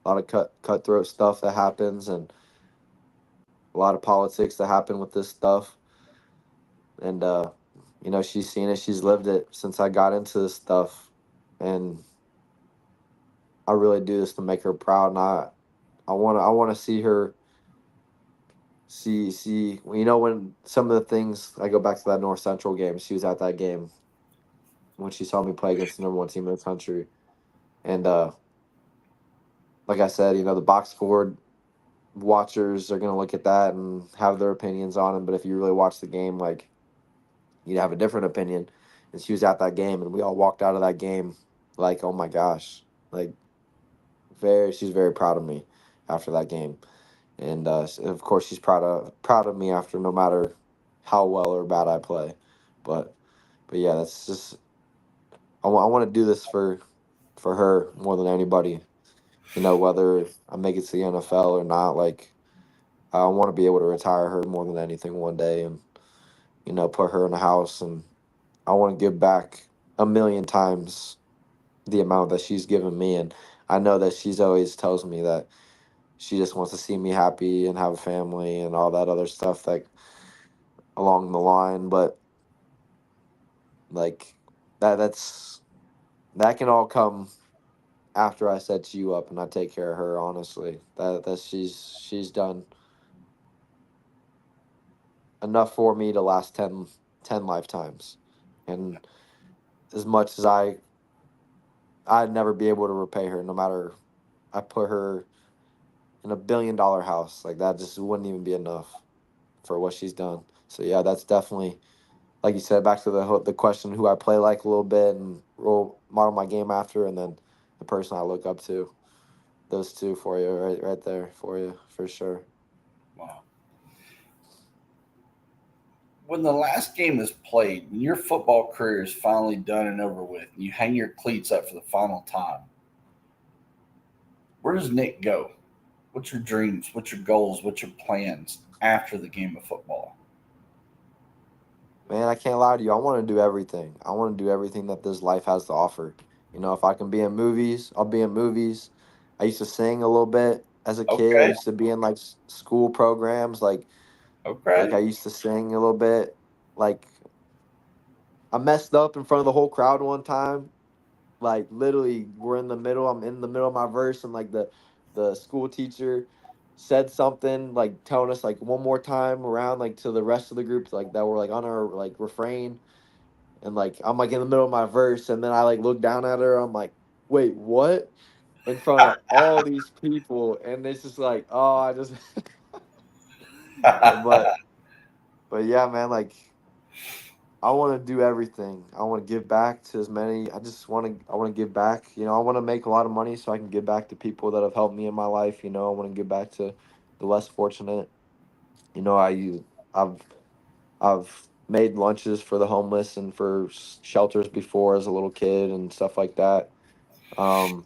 a lot of cutthroat stuff that happens, and a lot of politics that happen with this stuff. And she's seen it, she's lived it since I got into this stuff. And I really do this to make her proud. And I want to see her see when some of the things, I go back to that North Central game. She was at that game when she saw me play against the number one team in the country. And like I said, the box score watchers are going to look at that and have their opinions on him. But if you really watch the game, like, you'd have a different opinion. And she was at that game, and we all walked out of that game like, oh my gosh, like, she's very proud of me after that game. And of course, she's proud of me after, no matter how well or bad I play. But yeah, that's just, I want to do this for her more than anybody. Whether I make it to the NFL or not, like, I want to be able to retire her more than anything one day, and put her in a house. And I want to give back a million times the amount that she's given me. And I know that she's always tells me that she just wants to see me happy and have a family and all that other stuff, like, along the line. But like, that can all come after I set you up and I take care of her. Honestly, that she's done enough for me to last 10 lifetimes. And as much as I'd never be able to repay her, no matter I put her in $1 billion house, like, that just wouldn't even be enough for what she's done. So yeah, that's definitely, like you said, back to the question, who I play like a little bit and role model my game after, and then the person I look up to. Those two for you, right there for you, for sure. Wow. When the last game is played, when your football career is finally done and over with, and you hang your cleats up for the final time, where does Nick go? What's your dreams? What's your goals? What's your plans after the game of football? Man, I can't lie to you. I want to do everything. I want to do everything that this life has to offer. If I can be in movies, I'll be in movies. I used to sing a little bit as a kid. I Okay. used to be in, like, school programs, like Okay. I used to sing a little bit, like, I messed up in front of the whole crowd one time. Like literally, we're in the middle. I'm in the middle of my verse, and like the school teacher said something like telling us like one more time around like to the rest of the group like that were like on our like refrain, and like I'm like in the middle of my verse, and then I like look down at her. I'm like, wait, what? In front of all these people, and it's just like, oh, I just, but yeah, man, like I want to do everything. I want to give back to as many. I want to give back. You know, I want to make a lot of money so I can give back to people that have helped me in my life. You know, I want to give back to the less fortunate. You know, I've I've made lunches for the homeless and for shelters before as a little kid and stuff like that. Um,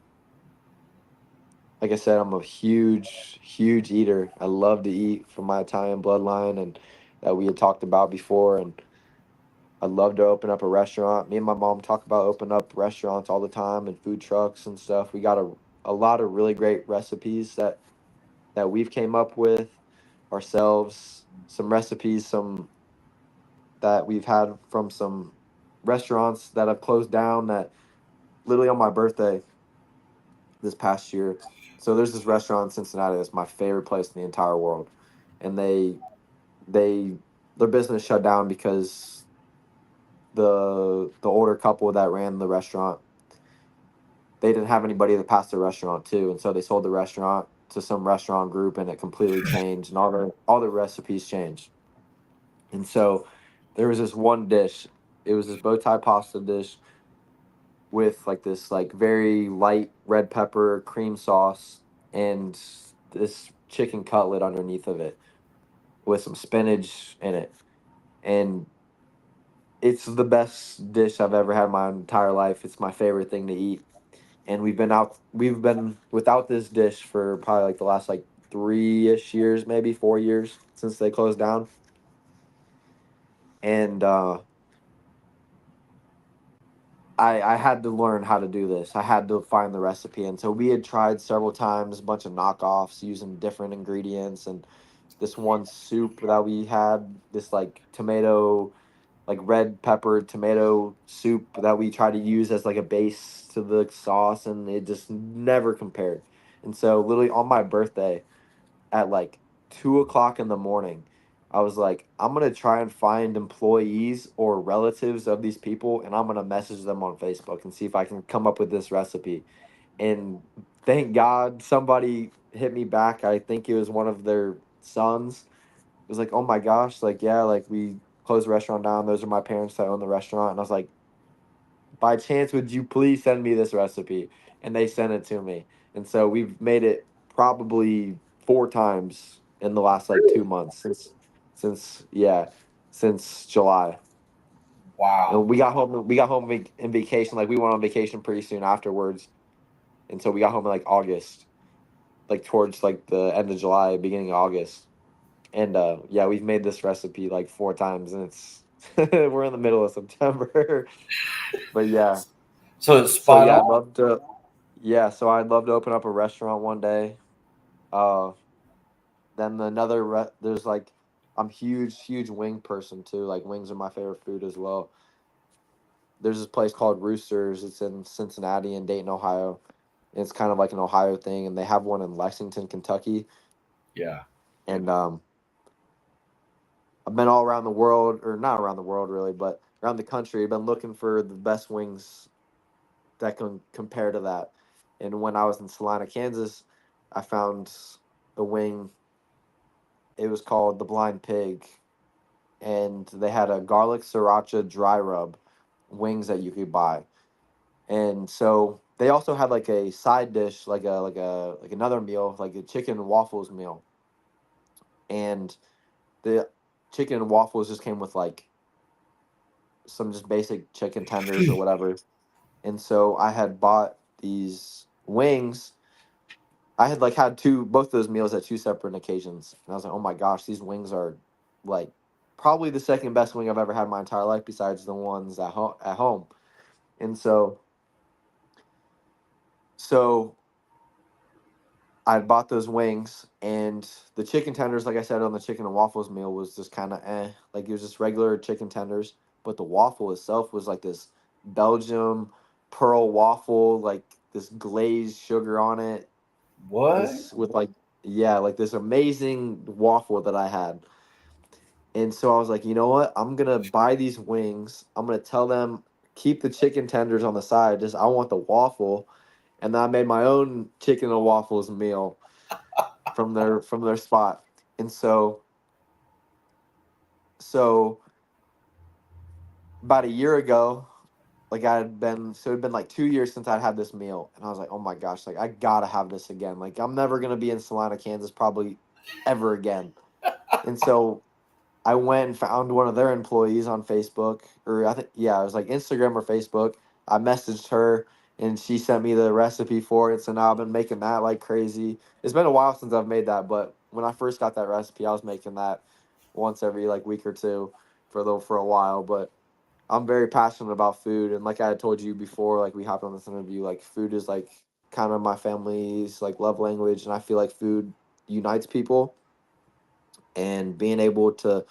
like I said, I'm a huge eater. I love to eat from my Italian bloodline and that we had talked about before. And I'd love to open up a restaurant. Me and my mom talk about opening up restaurants all the time and food trucks and stuff. We got a lot of really great recipes that we've came up with ourselves. Some recipes, some that we've had from some restaurants that have closed down that literally on my birthday this past year. So there's this restaurant in Cincinnati that's my favorite place in the entire world. And they their business shut down because the older couple that ran the restaurant, they didn't have anybody to pass the restaurant to, and so they sold the restaurant to some restaurant group, and it completely changed, and all the recipes changed. And so there was this one dish. It was this bow tie pasta dish with like this like very light red pepper cream sauce and this chicken cutlet underneath of it with some spinach in it. And it's the best dish I've ever had in my entire life. It's my favorite thing to eat. And we've been without this dish for probably like the last like 3-ish years, maybe 4 years since they closed down. And I had to learn how to do this. I had to find the recipe. And so we had tried several times, a bunch of knockoffs using different ingredients. And this one soup that we had, this like tomato, like red pepper tomato soup that we tried to use as like a base to the sauce, and it just never compared. And so literally on my birthday at like 2 o'clock in the morning, I was like, I'm gonna try and find employees or relatives of these people, and I'm gonna message them on Facebook and see if I can come up with this recipe. And thank God somebody hit me back. I think it was one of their sons. It was like, oh my gosh, like yeah, like we closed the restaurant down. Those are my parents that own the restaurant. And I was like, by chance, would you please send me this recipe? And they sent it to me. And so we've made it probably 4 times in the last like 2 months since yeah, since July. Wow. And we got home in vacation. Like we went on vacation pretty soon afterwards. And so we got home in like August, like towards like the end of July, beginning of August. And yeah, we've made this recipe like 4 times, and it's we're in the middle of September. But yeah, So it's so spot yeah, on. I'd love to. Yeah, so I'd love to open up a restaurant one day. Uh, then there's like I'm huge wing person too. Like wings are my favorite food as well. There's this place called Roosters. It's in Cincinnati and Dayton, Ohio. And it's kind of like an Ohio thing, and they have one in Lexington, Kentucky. Yeah. And I've been all around the world, or not around the world really, but around the country. I've been looking for the best wings that can compare to that. And when I was in Salina, Kansas, I found a wing. It was called the Blind Pig, and they had a garlic sriracha dry rub wings that you could buy. And so they also had like a side dish, like another meal, like a chicken and waffles meal. And the chicken and waffles just came with like some just basic chicken tenders or whatever. And so I had bought these wings. I had like had both those meals at two separate occasions. And I was like, oh my gosh, these wings are like probably the second best wing I've ever had in my entire life besides the ones at home. And so I bought those wings, and the chicken tenders, like I said on the chicken and waffles meal, was just kind of like it was just regular chicken tenders. but the waffle itself was like this Belgium pearl waffle, like this glazed sugar on it. What? This with like yeah, like this amazing waffle that I had. And so I was like, you know what? I'm gonna buy these wings. I'm gonna tell them keep the chicken tenders on the side. Just I want the waffle, and then I made my own chicken and waffles meal from their spot. And so about a year ago, like I had been so it'd been like 2 years since I'd had this meal, and I was like, oh my gosh, like I gotta have this again. Like I'm never gonna be in Salina, Kansas, probably ever again. And so I went and found one of their employees on Facebook, or I think, yeah, it was like Instagram or Facebook. I messaged her and she sent me the recipe for it. So now I've been making that like crazy. It's been a while since I've made that, but when I first got that recipe, I was making that once every like week or two for a while. But I'm very passionate about food, and like I had told you before, like we hopped on this interview, like food is like kind of my family's like love language, and I feel like food unites people, and being able to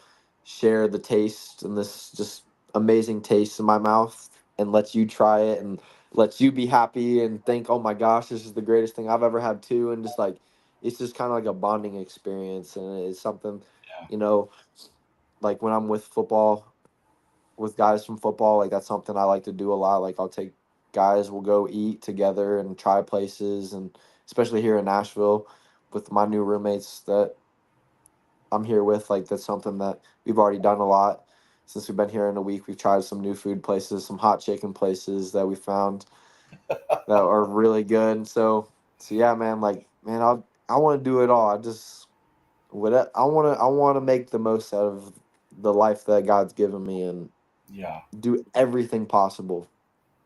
share the taste and this just amazing taste in my mouth and lets you try it and lets you be happy and think, oh my gosh, this is the greatest thing I've ever had too. And just like, it's just kind of like a bonding experience. And it's something, you know, like when I'm with football, with guys from football, like that's something I like to do a lot. Like I'll take guys, we'll go eat together and try places. And especially here in Nashville with my new roommates that I'm here with. Like that's something that we've already done a lot since we've been here in a week. We've tried some new food places, some hot chicken places that we found that are really good. So yeah, man. Like man, I want to do it all. I just I want to make the most out of the life that God's given me and Yeah. do everything possible.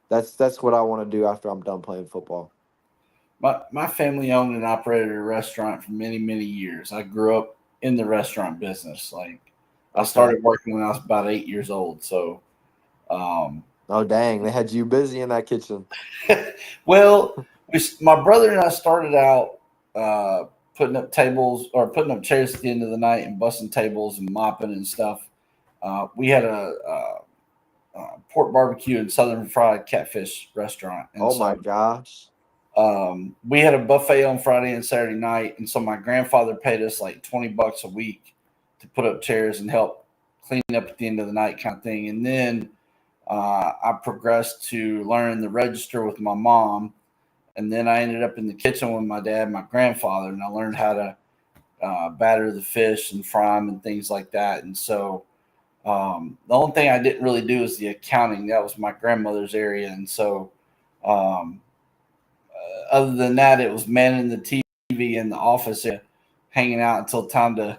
That's what I want to do after I'm done playing football. My family owned and operated a restaurant for many, many years. I grew up in the restaurant business. Like I Okay. started working when I was about 8 years old. So, um, Oh dang, they had you busy in that kitchen. well, my brother and I started out uh, putting up tables or putting up chairs at the end of the night and busting tables and mopping and stuff. We had a pork barbecue and southern fried catfish restaurant, and Oh so my gosh. we had a buffet on Friday and Saturday night, and so my grandfather paid us like $20 a week to put up chairs and help clean up at the end of the night, kind of thing. And then I progressed to learn the register with my mom, and then I ended up in the kitchen with my dad, and my grandfather, and I learned how to batter the fish and fry them and things like that. And so the only thing I didn't really do is the accounting. That was my grandmother's area, and so. Um, Other than that, it was manning the TV in the office, hanging out until time to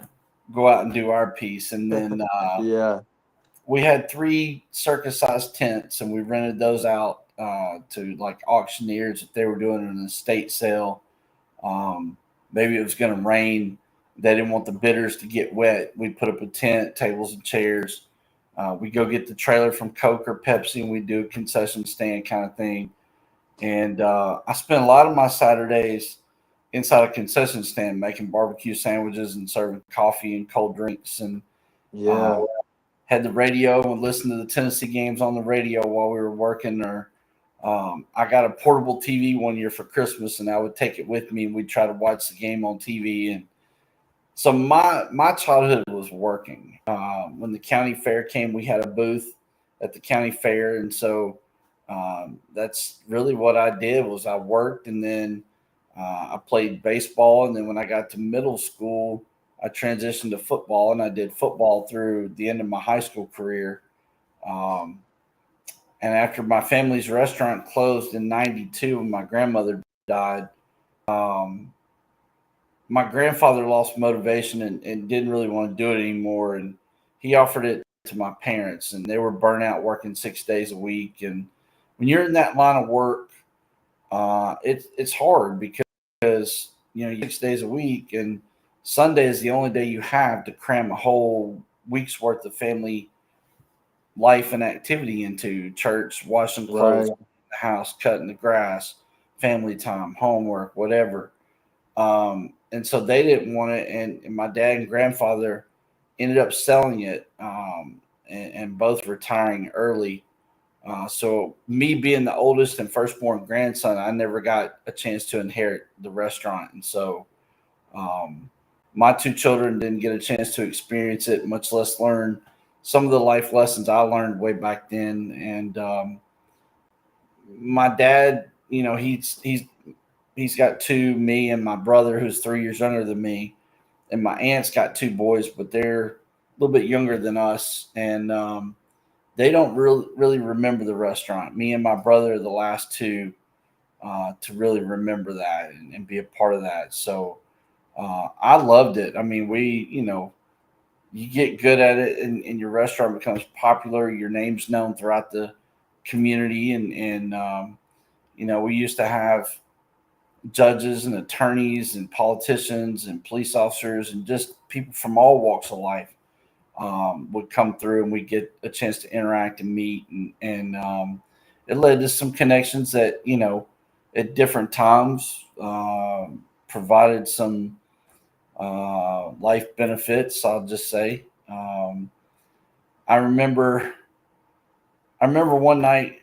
go out and do our piece. And then Yeah. we had three circus-sized tents, and we rented those out to like auctioneers if they were doing an estate sale. Um, Maybe it was going to rain. They didn't want the bidders to get wet. We put up a tent, tables and chairs. We go get the trailer from Coke or Pepsi, and we do a concession stand kind of thing. And I spent a lot of my Saturdays inside a concession stand making barbecue sandwiches and serving coffee and cold drinks. And uh, Yeah. had the radio and listened to the Tennessee games on the radio while we were working. Or I got a portable TV one year for Christmas, and I would take it with me, and we'd try to watch the game on TV. And so my childhood was working. When the county fair came, we had a booth at the county fair, and so that's really what I did was I worked, and then I played baseball, and then when I got to middle school, I transitioned to football, and I did football through the end of my high school career. Um, and after my family's restaurant closed in '92, when my grandmother died, um, my grandfather lost motivation and didn't really want to do it anymore. And he offered it to my parents, and they were burnt out working 6 days a week. And when you're in that line of work, it's hard because you 6 days a week, and Sunday is the only day you have to cram a whole week's worth of family life and activity into church, washing clothes, Right. the house, cutting the grass, family time, homework, whatever. And so they didn't want it, and my dad and grandfather ended up selling it. and both retiring early. So me being the oldest and firstborn grandson, I never got a chance to inherit the restaurant, and so um, my two children didn't get a chance to experience it, much less learn some of the life lessons I learned way back then. And my dad, he's got two, me and my brother, who's 3 years younger than me, and my aunt's got two boys, but they're a little bit younger than us, and they don't really remember the restaurant. Me and my brother are the last two to really remember that and be a part of that. So I loved it. I mean, you get good at it, and your restaurant becomes popular. Your name's known throughout the community, and we used to have judges and attorneys and politicians and police officers and just people from all walks of life would come through, and we get a chance to interact and meet, and it led to some connections that at different times provided some life benefits. I'll just say, I remember I remember one night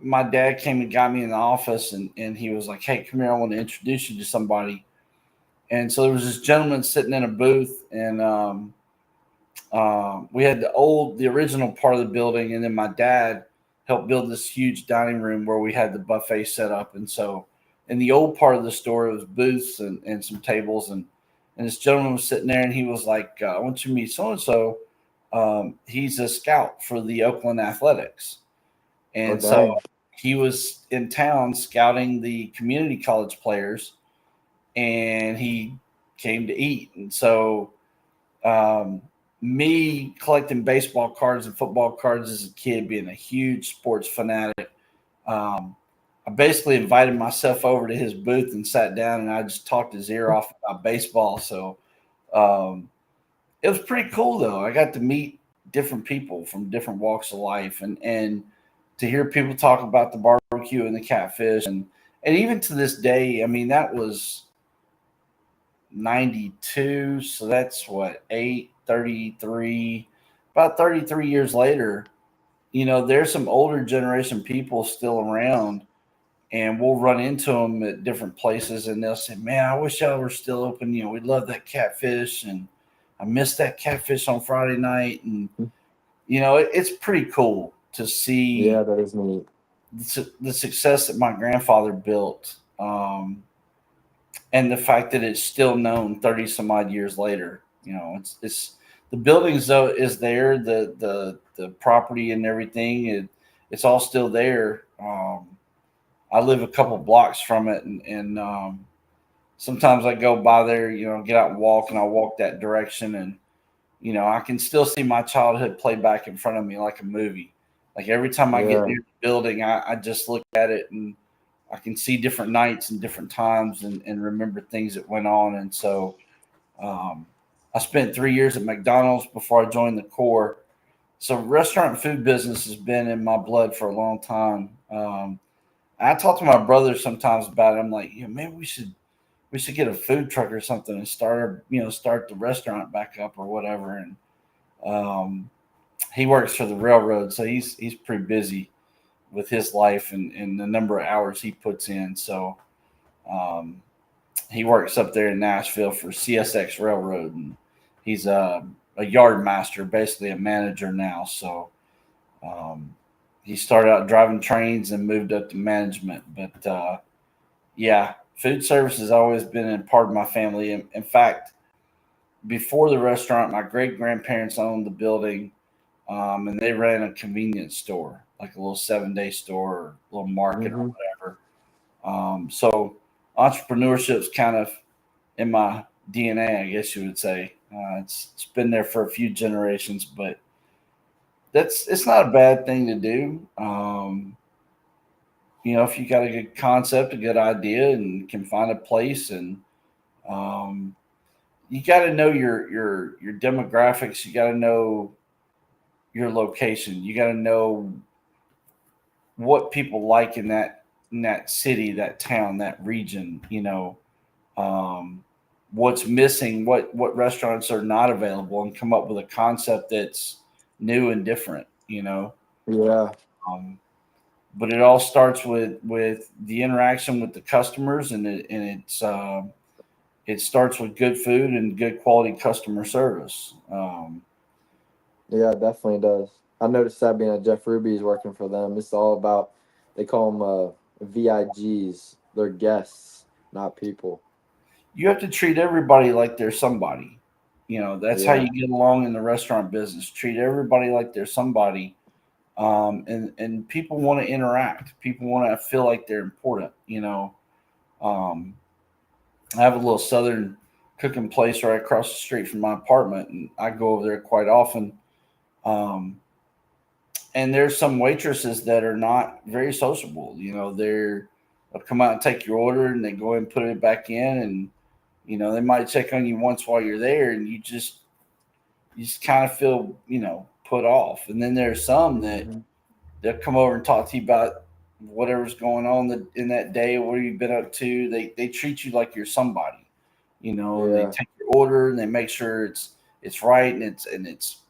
my dad came and got me in the office, and he was like, "Hey, come here, I want to introduce you to somebody." And so there was this gentleman sitting in a booth, and we had the original part of the building, and then my dad helped build this huge dining room where we had the buffet set up. And so, in the old part of the store, it was booths and some tables, and this gentleman was sitting there, and he was like, "I want you to meet so and so. He's a scout for the Oakland Athletics." Oh, And so dang. he was in town scouting the community college players, and he came to eat. And so um, me collecting baseball cards and football cards as a kid, being a huge sports fanatic, um, I basically invited myself over to his booth and sat down, and I just talked his ear off about baseball. So um, it was pretty cool, though. I got to meet different people from different walks of life, and to hear people talk about the barbecue and the catfish, and even to this day, I mean, that was 92, so that's what, 833, about 33 years later. There's some older generation people still around, and we'll run into them at different places, and they'll say, "Man, I wish y'all were still open. We love that catfish, and I missed that catfish on Friday night." And it's pretty cool to Yeah, see that is neat. the success that my grandfather built, and the fact that it's still known 30 some odd years later. It's the buildings, though, is there, the property and everything, it's all still there. I live a couple blocks from it, and sometimes I go by there, get out and walk, and I walk that direction, and I can still see my childhood play back in front of me like a movie. Like every time I get Yeah. near the building, I just look at it, and I can see different nights and different times, and remember things that went on. And so um, I spent 3 years at McDonald's before I joined the Corps. So restaurant and food business has been in my blood for a long time. I talk to my brother sometimes about it. I'm like, maybe we should get a food truck or something and start the restaurant back up or whatever. And um, he works for the railroad, so he's pretty busy with his life and the number of hours he puts in. So um, he works up there in Nashville for CSX Railroad, and he's a yard master, basically a manager now. So um, he started out driving trains and moved up to management. But yeah, food service has always been a part of my family. In fact, before the restaurant, my great grandparents owned the building, and they ran a convenience store, like a little 7-day store or a little market or Hmm. whatever. So entrepreneurship's kind of in my DNA, I guess you would say. It's been there for a few generations, but it's not a bad thing to do. If you got a good concept, a good idea, and can find a place, and um, you got to know your demographics. You got to know your location. You got to know what people like in that city, that town, that region. Um, what's missing, what restaurants are not available, and come up with a concept that's new and different, you know. Yeah. Um, but it all starts with the interaction with the customers, and it starts with good food and good quality customer service. Yeah, it definitely does. I noticed that being at Jeff Ruby's working for them. It's all about, they call them VIGs. They're guests, not people. You have to treat everybody like they're somebody. You know, that's how Yeah. you get along in the restaurant business. Treat everybody like they're somebody. And people want to interact. People want to feel like they're important. You know, um, I have a little southern cooking place right across the street from my apartment, and I go over there quite often. Um, and there's some waitresses that are not very sociable. You know, they'll come out and take your order, and they go ahead and put it back in, and they might check on you once while you're there, and you just kind of feel put off. And then there's some that Hmm. they'll come over and talk to you about whatever's going on in that day, what you've been up to. They treat you like you're somebody, and they Yeah. take your order and they make sure it's right, and it's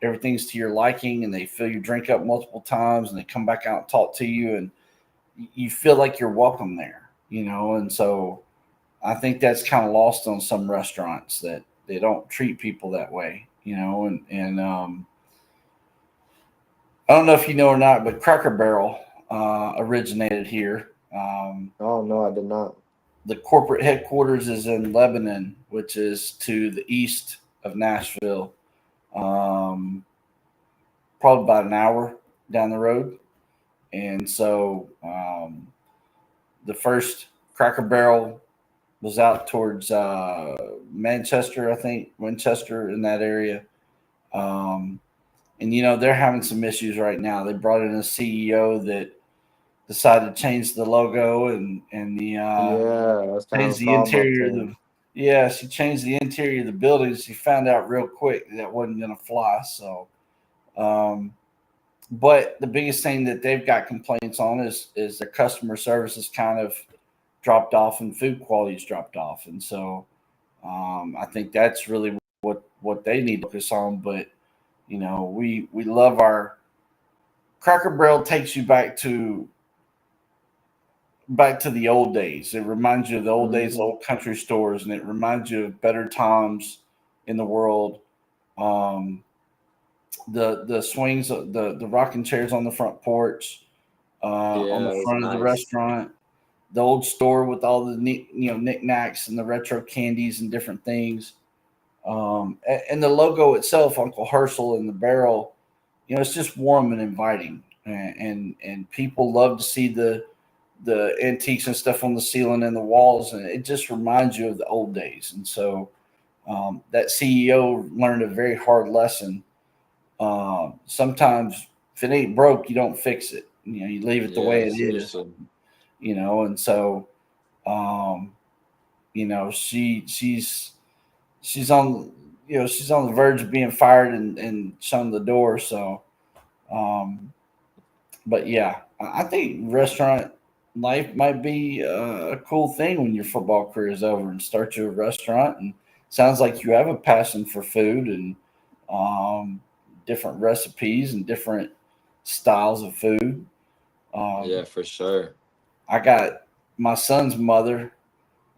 everything's to your liking, and they fill your drink up multiple times, and they come back out and talk to you, and you feel like you're welcome there, and so I think that's kind of lost on some restaurants that they don't treat people that way, and I don't know if you know or not, but Cracker Barrel originated here. Oh, no, I did not. The corporate headquarters is in Lebanon, which is to the east of Nashville, um, probably about an hour down the road. And so the first Cracker Barrel was out towards Manchester, I think, Winchester in that area. Um, and they're having some issues right now. They brought in a CEO that decided to change the logo and the Yeah, that's kind of changed a the problem I've interior of seen. the yeah, she changed the interior of the building. She found out real quick that wasn't going to fly. So um, but the biggest thing that they've got complaints on is their customer service has kind of dropped off and food quality's dropped off. And so I think that's really what they need to focus on. But we love our Cracker Barrel. Takes you back to the old days. It reminds you of the old days, Hmm. old country stores, and it reminds you of better times in the world. Um, the swings, the rocking chairs on the front porch, on Yeah, the it was front of the nice. restaurant, the old store with all the knickknacks and the retro candies and different things. And the logo itself, Uncle Herschel and the barrel, it's just warm and inviting, and people love to see the antiques and stuff on the ceiling and the walls, and it just reminds you of the old days. And so that CEO learned a very hard lesson. Sometimes if it ain't broke, you don't fix it. You leave it the way Yeah, it is. seriously. And so um, she's on she's on the verge of being fired and shown the door. So um, but yeah, I think restaurant life might be a cool thing when your football career is over and start your restaurant. And sounds like you have a passion for food and um, different recipes and different styles of food. Yeah, Um, for sure. I got my son's mother,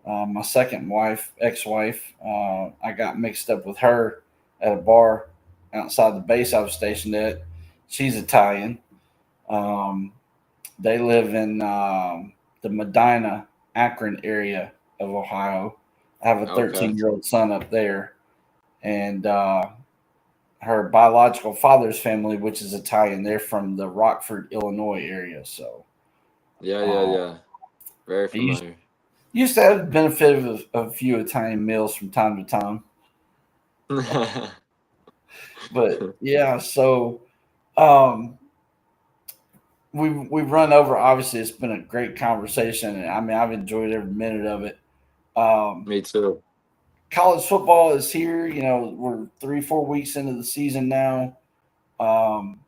my second wife, ex-wife. I got mixed up with her at a bar outside the base I was stationed at. She's Italian. Um, They live in the Medina, Akron area of Ohio. I have a Okay. 13-year-old son up there, and her biological father's family, which is Italian, they're from the Rockford, Illinois area. So Yeah, yeah, uh, yeah. Very I used, familiar. used to have the benefit of a few Italian meals from time to time. But yeah, so um, we've run over. Obviously, it's been a great conversation, and I mean I've enjoyed every minute of it. Um, Me too. College football is here. We're 3-4 weeks into the season now. Um,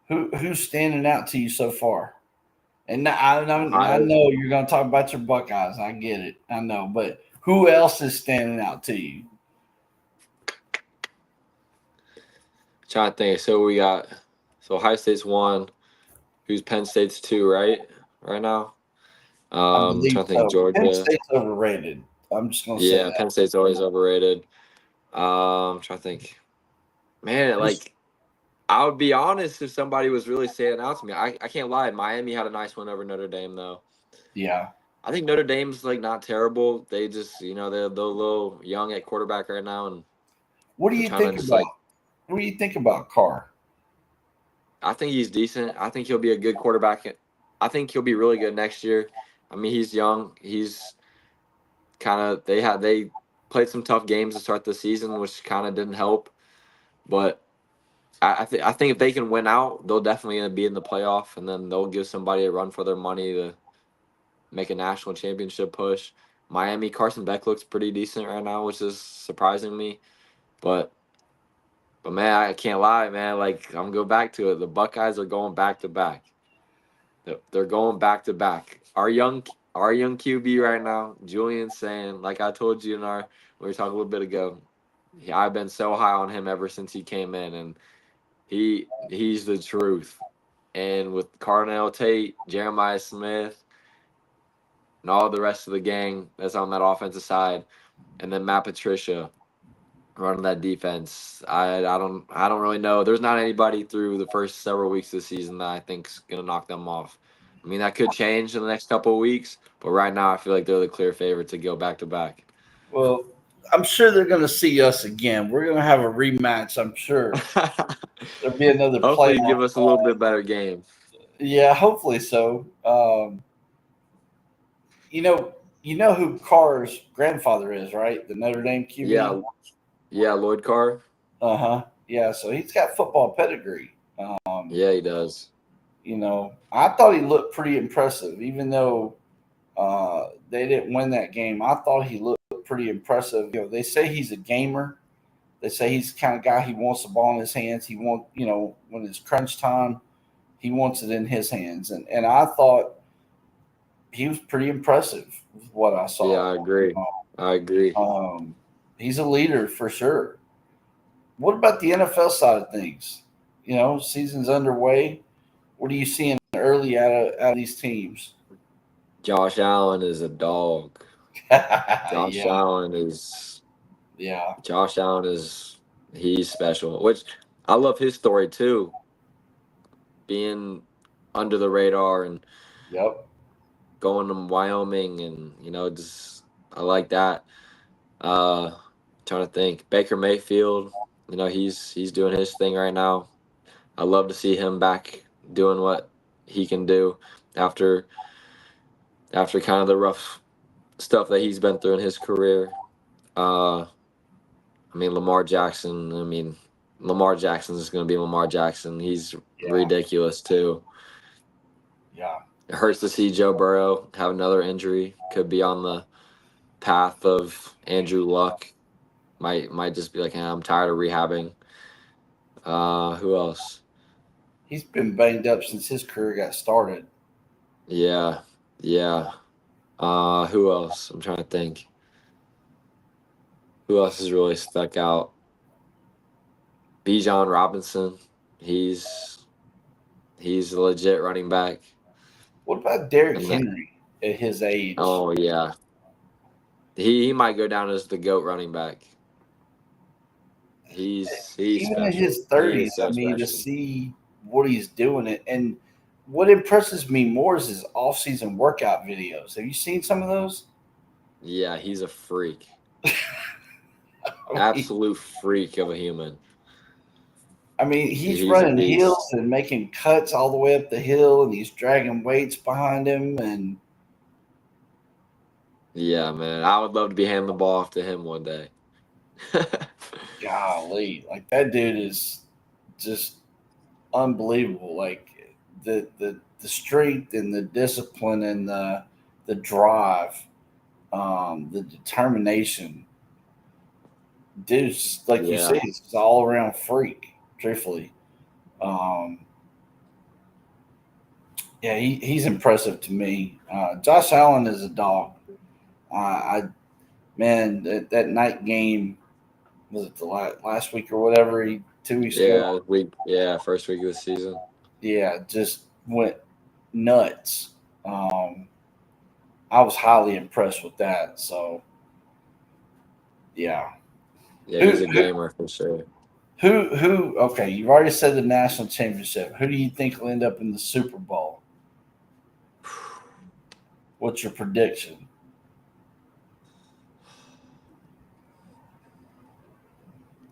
who's standing out to you so far? And I Ohio. know you're going to talk about your Buckeyes. I get it. I know, but who else is standing out to you? Trying to think. So we got Ohio State's 1, who's Penn State's 2, right? Right now. I believe Trying to think. so. Penn Georgia. State's overrated. I'm just gonna say Yeah, that. Penn State's always overrated. Trying to think. Man, Just, like I would be honest if somebody was really saying out to me. I can't lie. Miami had a nice win over Notre Dame though. yeah. I think Notre Dame's like not terrible. They just they're a little young at quarterback right now, and What do they're you trying to think just about? like. What do you think about Carr? I think he's decent. I think he'll be a good quarterback. I think he'll be really good next year. I mean, he's young. He's kind of they played some tough games to start the season, which kind of didn't help. But I think if they can win out, they'll definitely gonna be in the playoff, and then they'll give somebody a run for their money to make a national championship push. Miami, Carson Beck looks pretty decent right now, which is surprising me. But man, I can't lie, man. Like I'm gonna go back to it. The Buckeyes are going back to back. They're going back to back. Our young QB right now, Julian saying, like I told you we were talking a little bit ago. I've been so high on him ever since he came in, and he's the truth. And with Cardinal Tate, Jeremiah Smith, and all the rest of the gang that's on that offensive side, and then Matt Patricia running that defense, I don't really know. There's not anybody through the first several weeks of the season that I think's gonna knock them off. I mean, that could change in the next couple of weeks, but right now I feel like they're the clear favorite to go back to back. Well, I'm sure they're going to see us again. We're going to have a rematch. I'm sure there'll be another Hopefully, playoff. give us a little bit better game. Yeah, hopefully so. You know, you know who Carr's grandfather is, right? The Notre Dame Yeah, QB. yeah, Lloyd Carr. Uh-huh. Yeah, so he's got football pedigree. Um, Yeah, he does. I thought he looked pretty impressive, even though they didn't win that game. I thought he looked pretty impressive. They say he's a gamer. They say he's the kind of guy he wants the ball in his hands. He wants, when it's crunch time, he wants it in his hands. And I thought he was pretty impressive with what I Yeah, saw. I agree. I agree. He's a leader for sure. What about the NFL side of things? Season's underway. What are you seeing early out of these teams? Josh Allen is a dog. Josh Yeah, Allen is yeah, Josh Allen is he's special. Which I love his story too, being under the radar and yep, going to Wyoming and just I like that. Uh Trying to think. Baker Mayfield, he's doing his thing right now. I love to see him back doing what he can do after kind of the rough stuff that he's been through in his career. Uh I mean, Lamar Jackson. I mean, Lamar Jackson is going to be Lamar Jackson. He's yeah, ridiculous too. yeah. It hurts to see Joe Burrow have another injury. Could be on the path of Andrew Luck. Might just be like, I'm tired of rehabbing. Who else? He's been banged up since his career got started. Yeah, yeah. Who else? I'm trying to think. Who else has really stuck out? Bijan Robinson. He's he's a legit running back. What about Derrick And that, Henry at his age? oh yeah, he might go down as the GOAT running back. He's Even in special. his He is 30s, I so mean, to special. see what he's doing and what impresses me more is his off-season workout videos. Have you seen some of those? Yeah, he's a freak. I mean, Absolute freak of a human. he's He's a running hills beast. and making cuts all the way up the hill, and he's dragging weights behind him. And Yeah, man. I would love to be handing the ball off to him one day. golly, like that dude is just unbelievable. Like the strength and the discipline and the drive, the determination. Dude's like you Yeah. say, he's an all around freak. Truthfully, um, yeah, he's impressive to me. Josh Allen is a dog. I man, that night game was it the last week or whatever? 2 weeks ago. First week of the season. Yeah, just went nuts. Um, I was highly impressed with that. So yeah, Yeah, who he's a gamer for sure. who? Okay, you've already said the national championship. Who do you think will end up in the Super Bowl? What's your prediction?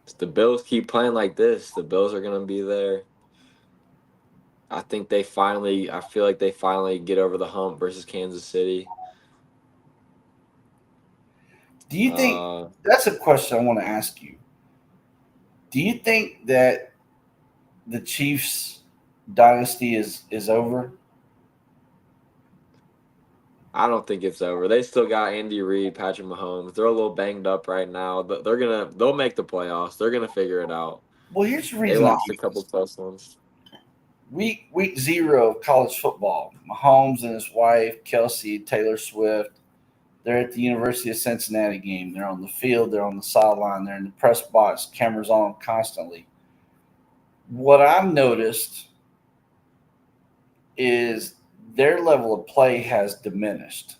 If the Bills keep playing like this, the Bills are gonna be there. I feel like they finally get over the hump versus Kansas City. Do you think Uh, that's a question I want to ask you? Do you think that the Chiefs dynasty is over? I don't think it's over. They still got Andy Reid, Patrick Mahomes. They're a little banged up right now, but they'll make the playoffs. They're gonna figure it out. Well, here's the They reason I lost a couple asked. close ones. Week zero of college football. Mahomes and his wife Kelsey Taylor Swift. They're at the University of Cincinnati game. They're on the field. They're on the sideline. They're in the press box. Cameras on them constantly. What I've noticed is their level of play has diminished.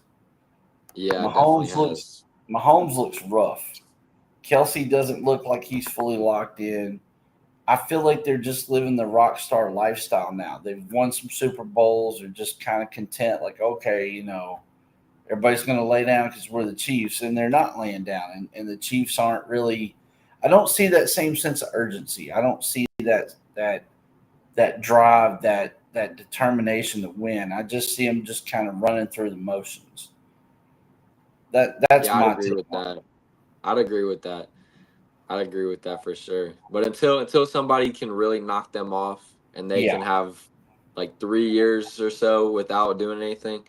Yeah, it definitely Mahomes looks has. Mahomes looks rough. Kelsey doesn't look like he's fully locked in. I feel like they're just living the rock star lifestyle now. They've won some Super Bowls. They're just kind of content, like, okay, everybody's going to lay down because we're the Chiefs, and they're not laying down. And the Chiefs aren't really. I don't see that same sense of urgency. I don't see that drive, that determination to win. I just see them just kind of running through the motions. That's Yeah, I'd my agree take with on it. that. I'd agree with that. I'd agree with that for sure. But until somebody can really knock them off and they Yeah, can have like 3 years or so without doing anything,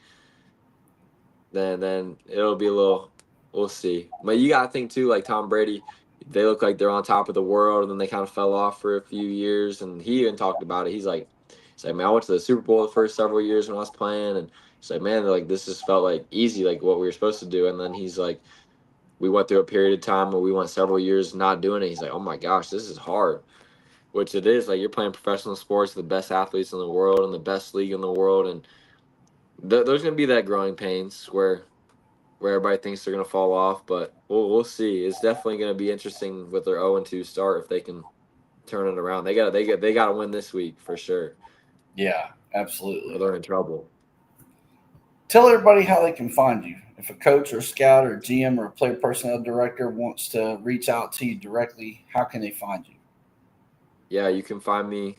then it'll be a little. We'll see. But you gotta think too, like Tom Brady, they look like they're on top of the world, and then they kind of fell off for a few years. And he even talked about it. He's like, man, I went to the Super Bowl the first several years when I was playing, and he's like, man, like this just felt like easy, like what we were supposed to do. And then he's like, we went through a period of time where we went several years not doing it. He's like, oh my gosh, this is hard. Which it is. Like you're playing professional sports, the best athletes in the world, and the best league in the world, and there's gonna be that growing pains where everybody thinks they're gonna fall off, but we'll see. It's definitely gonna be interesting with their 0-2 start if they can turn it around. They gotta win this week for sure, yeah, or absolutely. they're in trouble. Tell everybody how they can find you. If a coach or scout or GM or a player personnel director wants to reach out to you directly, how can they find you? Yeah, you can find me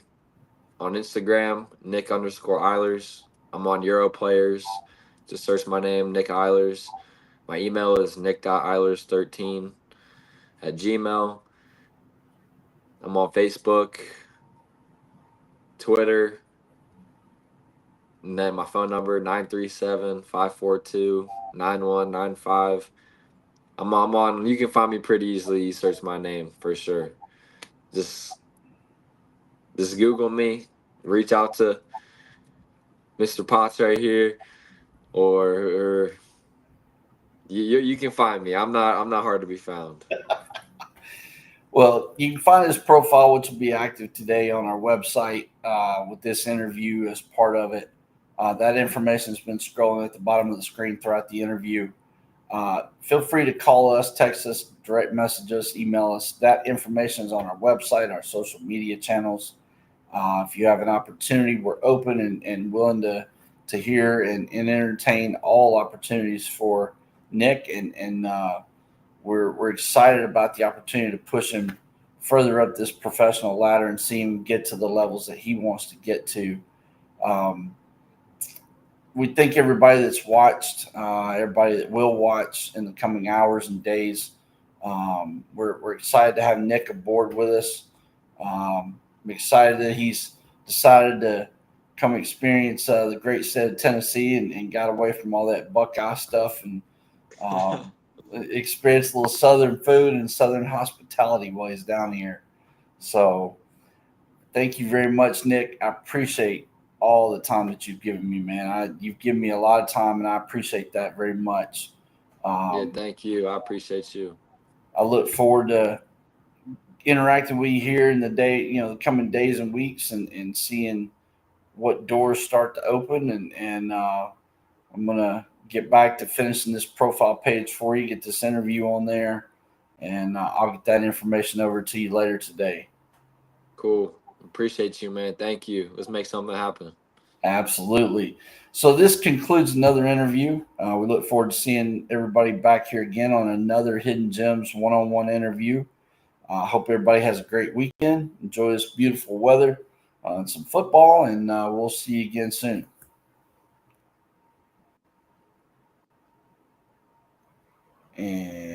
on Instagram, Nick_Eilers. I'm on Euro Players. Just search my name, Nick Eilers. My email is nick.eilers13 @gmail. I'm on Facebook, Twitter, and then my phone number 937-542-9195. I'm on. You can find me pretty easily. You search my name for sure. Just just Google me. Reach out to Mr. Potts right here, or you can find me. I'm not hard to be found. Well, you can find his profile, which will be active today on our website with this interview as part of it. That information has been scrolling at the bottom of the screen throughout the interview. Feel free to call us, text us, direct message us, email us. That information is on our website, our social media channels. If you have an opportunity, we're open and willing to hear and entertain all opportunities for Nick, and we're excited about the opportunity to push him further up this professional ladder and see him get to the levels that he wants to get to. Um, we thank everybody that's watched, everybody that will watch in the coming hours and days. We're excited to have Nick aboard with us. I'm excited that he's decided to come experience the great state of Tennessee and got away from all that Buckeye stuff and um, experience a little Southern food and Southern hospitality while he's down here. So thank you very much, Nick. I appreciate all the time that you've given me, man. You've given me a lot of time, and I appreciate that very much. Yeah, Um, thank you. I appreciate you. I look forward to interacting with you here in the day, the coming days and weeks, and seeing what doors start to open. And I'm gonna get back to finishing this profile page for you, get this interview on there, and I'll get that information over to you later today. Cool. Appreciate you, man. Thank you. Let's make something happen. Absolutely. So this concludes another interview. We look forward to seeing everybody back here again on another Hidden Gems one-on-one interview. I hope everybody has a great weekend. Enjoy this beautiful weather and some football, and we'll see you again soon. And